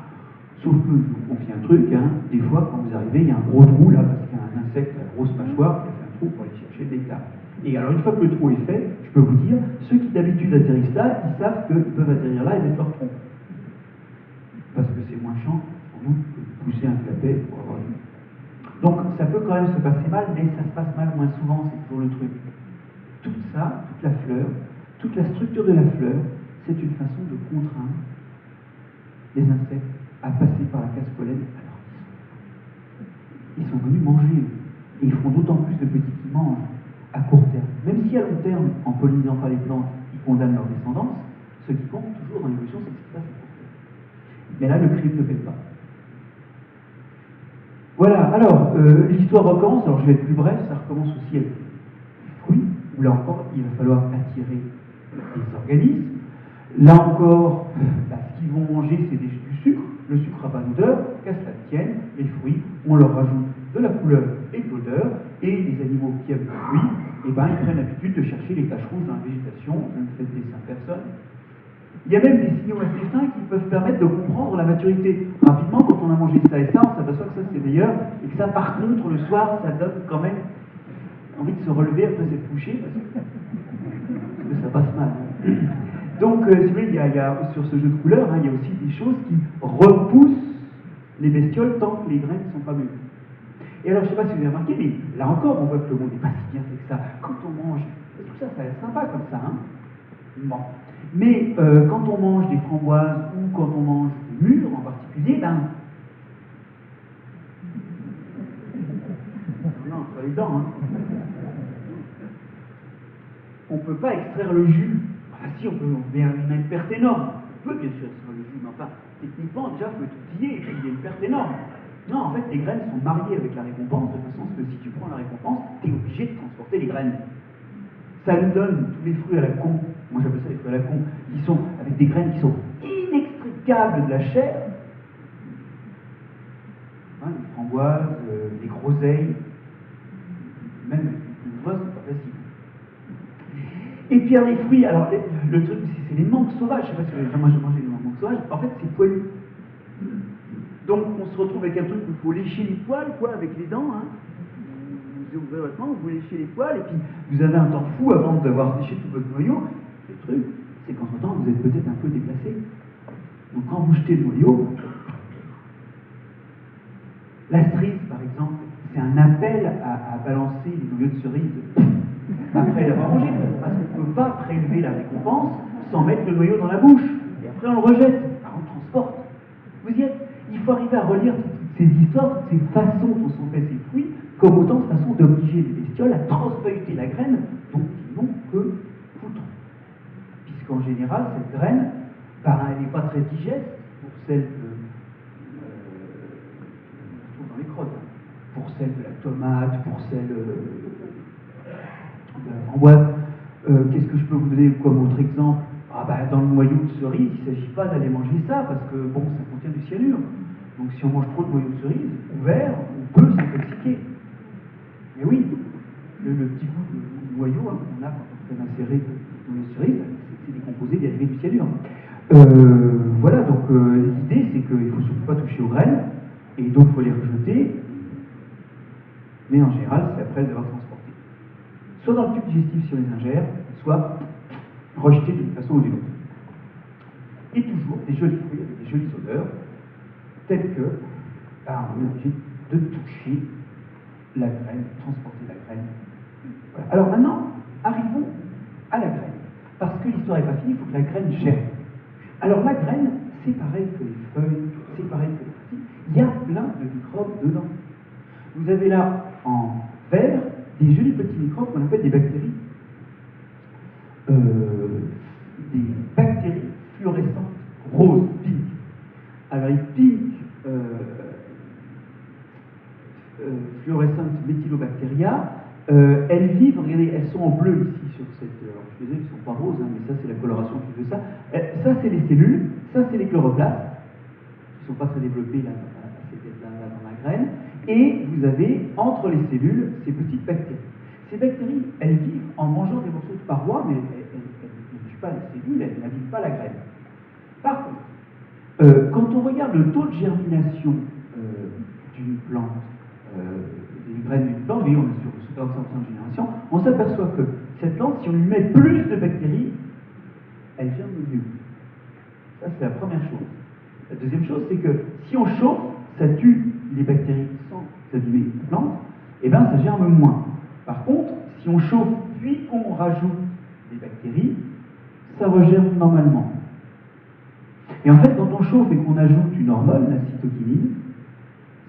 Sauf que, je vous confie un truc, hein, des fois, quand vous arrivez, il y a un gros trou là, parce qu'il y a un insecte à grosse mâchoire qui a fait un trou pour aller chercher le nectar. Et alors, une fois que le trou est fait, je peux vous dire, ceux qui d'habitude atterrissent là, ils savent qu'ils peuvent atterrir là et mettre leur tronc. Parce que c'est moins chiant, pour nous, que de pousser un clapet pour avoir une. Donc, ça peut quand même se passer mal, mais ça se passe mal moins souvent, c'est toujours le truc. Tout ça, toute la fleur, toute la structure de la fleur, c'est une façon de contraindre les insectes à passer par la case pollen alors qu'ils sont venus manger. Et ils feront d'autant plus de petits qu'ils mangent à court terme. Même si à long terme, en pollinisant pas les plantes, ils condamnent leur descendance, ce qui compte toujours dans l'évolution, c'est ce qui se passe à court terme. Mais là, le crime ne paie pas. Voilà, alors, l'histoire recommence, alors je vais être plus bref, ça recommence aussi avec les fruits, où là encore, il va falloir attirer les organismes. Là encore, ce qu'ils vont manger, c'est du sucre. Le sucre n'a pas d'odeur, qu'à cela tienne, les fruits, on leur rajoute de la couleur et de l'odeur, et les animaux qui aiment les fruits, ils prennent l'habitude de chercher les taches rouges dans la végétation, je ne fais des 5 personnes. Il y a même des signaux assez fins qui peuvent permettre de comprendre la maturité. Rapidement, quand on a mangé ça et ça, on s'aperçoit que ça c'est meilleur, et que ça par contre, le soir, ça donne quand même envie de se relever après s'être couché, parce que ça passe mal. Donc, si vous voulez, il y a sur ce jeu de couleurs, il y a aussi des choses qui repoussent les bestioles tant que les graines ne sont pas mûres. Et alors, je ne sais pas si vous avez remarqué, mais là encore, on voit que le monde n'est pas si bien fait que ça. Quand on mange, tout ça, ça a l'air sympa comme ça, hein. Bon. Mais quand on mange des framboises ou quand on mange des mûres en particulier, non, entre les dents, hein. on ne peut pas extraire le jus. Ah si, on a une perte énorme. On peut bien sûr extraire le jus, mais enfin, techniquement, déjà, il faut être outillé, et puis il y a une perte énorme. Non, en fait, les graines sont mariées avec la récompense, de façon à ce que si tu prends la récompense, tu es obligé de transporter les graines. Ça nous donne tous les fruits à la con, moi j'appelle ça les fruits à la con, qui sont avec des graines qui sont inextricables de la chair, hein, les framboises, les groseilles, même les oies, c'est pas facile. Et puis alors les fruits, alors le truc c'est les mangues sauvages, je sais pas si vous avez jamais mangé des mangues sauvages, en fait c'est poilu. Donc on se retrouve avec un truc où il faut lécher les poils, quoi, avec les dents, hein. Vous ouvrez votre main, vous léchez les poils, et puis vous avez un temps fou avant d'avoir léché tout votre noyau. Le truc, c'est qu'en ce temps, vous êtes peut-être un peu déplacé. Donc quand vous jetez le noyau, la cerise, par exemple, c'est un appel à balancer les noyaux de cerise après l'avoir mangé, parce qu'on ne peut pas prélever la récompense sans mettre le noyau dans la bouche. Et après, on le rejette, on le transporte. Vous y êtes. Il faut arriver à relire toutes ces histoires, toutes ces façons dont sont faits ces fruits, comme autant de façons d'obliger les bestioles à transfeuilleter la graine dont ils n'ont que foutre. Puisqu'en général, cette graine, elle n'est pas très digeste pour celle qu'on trouve dans les crottes, pour celle de la tomate, pour celle de la framboise. Qu'est-ce que je peux vous donner comme autre exemple? Dans le noyau de cerise, il ne s'agit pas d'aller manger ça, parce que bon, ça contient du cyanure. Donc si on mange trop de noyaux de cerise, ouvert, on peut s'intoxiquer. Mais oui, le petit bout de noyau qu'on a quand on fait macérer le noyau de cerise, c'est des composés dérivés du cyanure. Voilà, donc l'idée c'est qu'il ne faut surtout pas toucher aux graines, et donc il faut les rejeter, mais en général c'est après les avoir transportées. Soit dans le tube digestif si on les ingère, soit rejetés d'une façon ou d'une autre. Et toujours des jolis fruits avec des jolies odeurs, telles que on est obligé de toucher la graine, transporter la graine. Voilà. Alors maintenant, arrivons à la graine. Parce que l'histoire n'est pas finie, il faut que la graine germe. Alors la graine, c'est pareil que les feuilles, c'est pareil que les racines, il y a plein de microbes dedans. Vous avez là, en vert, des jolis petits microbes qu'on appelle des bactéries. Des bactéries fluorescentes roses, pink. Alors les pink fluorescentes méthylobactéria, elles vivent, regardez, elles sont en bleu ici sur cette. Alors je suis désolé, elles ne sont pas roses, hein, mais ça c'est la coloration qui fait ça. Ça c'est les cellules, ça c'est les chloroplastes, qui ne sont pas très développés là, dans la graine. Et vous avez entre les cellules ces petites bactéries. Ces bactéries, elles vivent en mangeant des morceaux de paroi, mais elles ne tuent pas les cellules, elles n'abîment pas la graine. Par contre, quand on regarde le taux de germination d'une plante, des graines d'une plante, voyez, on est sur 45% de génération, on s'aperçoit que cette plante, si on lui met plus de bactéries, elle germe mieux. Ça, c'est la première chose. La deuxième chose, c'est que si on chauffe, ça tue les bactéries sans abîmer la plante, et bien ça germe moins. Par contre, si on chauffe puis qu'on rajoute des bactéries, ça regerme normalement. Et en fait, quand on chauffe et qu'on ajoute une hormone, la cytokinine,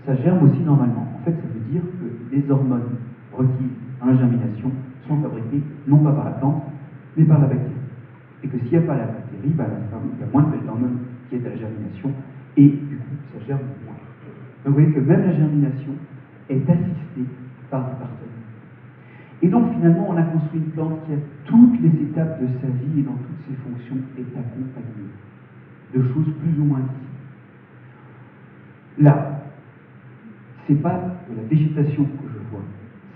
ça germe aussi normalement. En fait, ça veut dire que les hormones requises dans la germination sont fabriquées non pas par la plante, mais par la bactérie. Et que s'il n'y a pas la bactérie, il y a moins d'hormones qui aident à la germination, et du coup, ça germe moins. Donc vous voyez que même la germination est assistée par des partenaires. Et donc finalement, on a construit une plante qui, à toutes les étapes de sa vie et dans toutes ses fonctions, est accompagnée de choses plus ou moins visibles. Là, c'est pas de la végétation que je vois,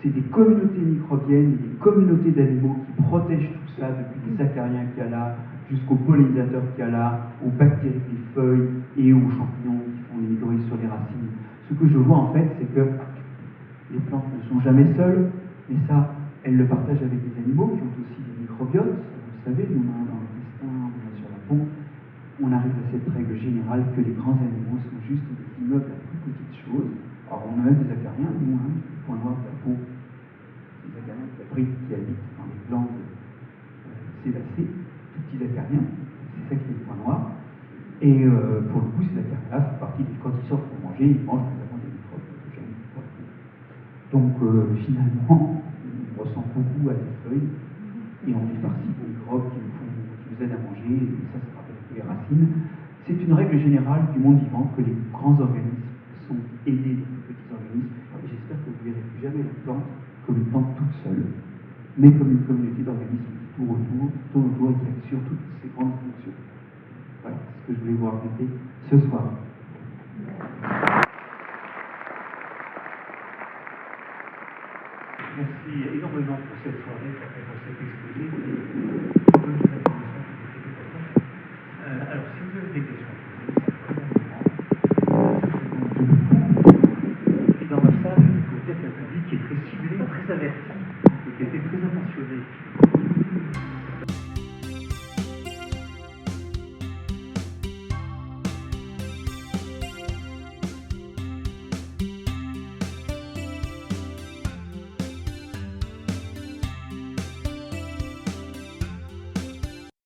c'est des communautés microbiennes et des communautés d'animaux qui protègent tout ça, depuis les acariens qu'il y a là, jusqu'aux pollinisateurs qu'il y a là, aux bactéries des feuilles et aux champignons qui font les mycorhizes sur les racines. Ce que je vois en fait, c'est que les plantes ne sont jamais seules, mais ça, elles le partagent avec des animaux qui ont aussi des microbiotes. Vous le savez, nous, on a dans l'intestin, on a sur la peau. On arrive à cette règle générale que les grands animaux sont juste des immeubles à plus petites choses. Alors, on a même des acariens, nous, hein, des points noirs de la peau. Des acariens qui habitent dans les glandes sébacées, tout petits acariens, c'est ça qui fait le point noir. Et pour le coup, ces acariens-là font partie des. Quand ils sortent pour manger, ils mangent notamment des microbes pathogènes pour la peau. Donc, finalement, on ressemble beaucoup à des feuilles, et on les farcit de microbes qui nous aident à manger, et ça rappelle les racines. C'est une règle générale du monde vivant que les grands organismes sont aidés de petits organismes, et j'espère que vous ne verrez plus jamais la plante comme une plante toute seule, mais comme une communauté d'organismes qui tournent autour et qui assurent toutes ces grandes fonctions. Voilà, c'est ce que je voulais vous raconter ce soir. Merci énormément pour cette soirée, pour cet exposé.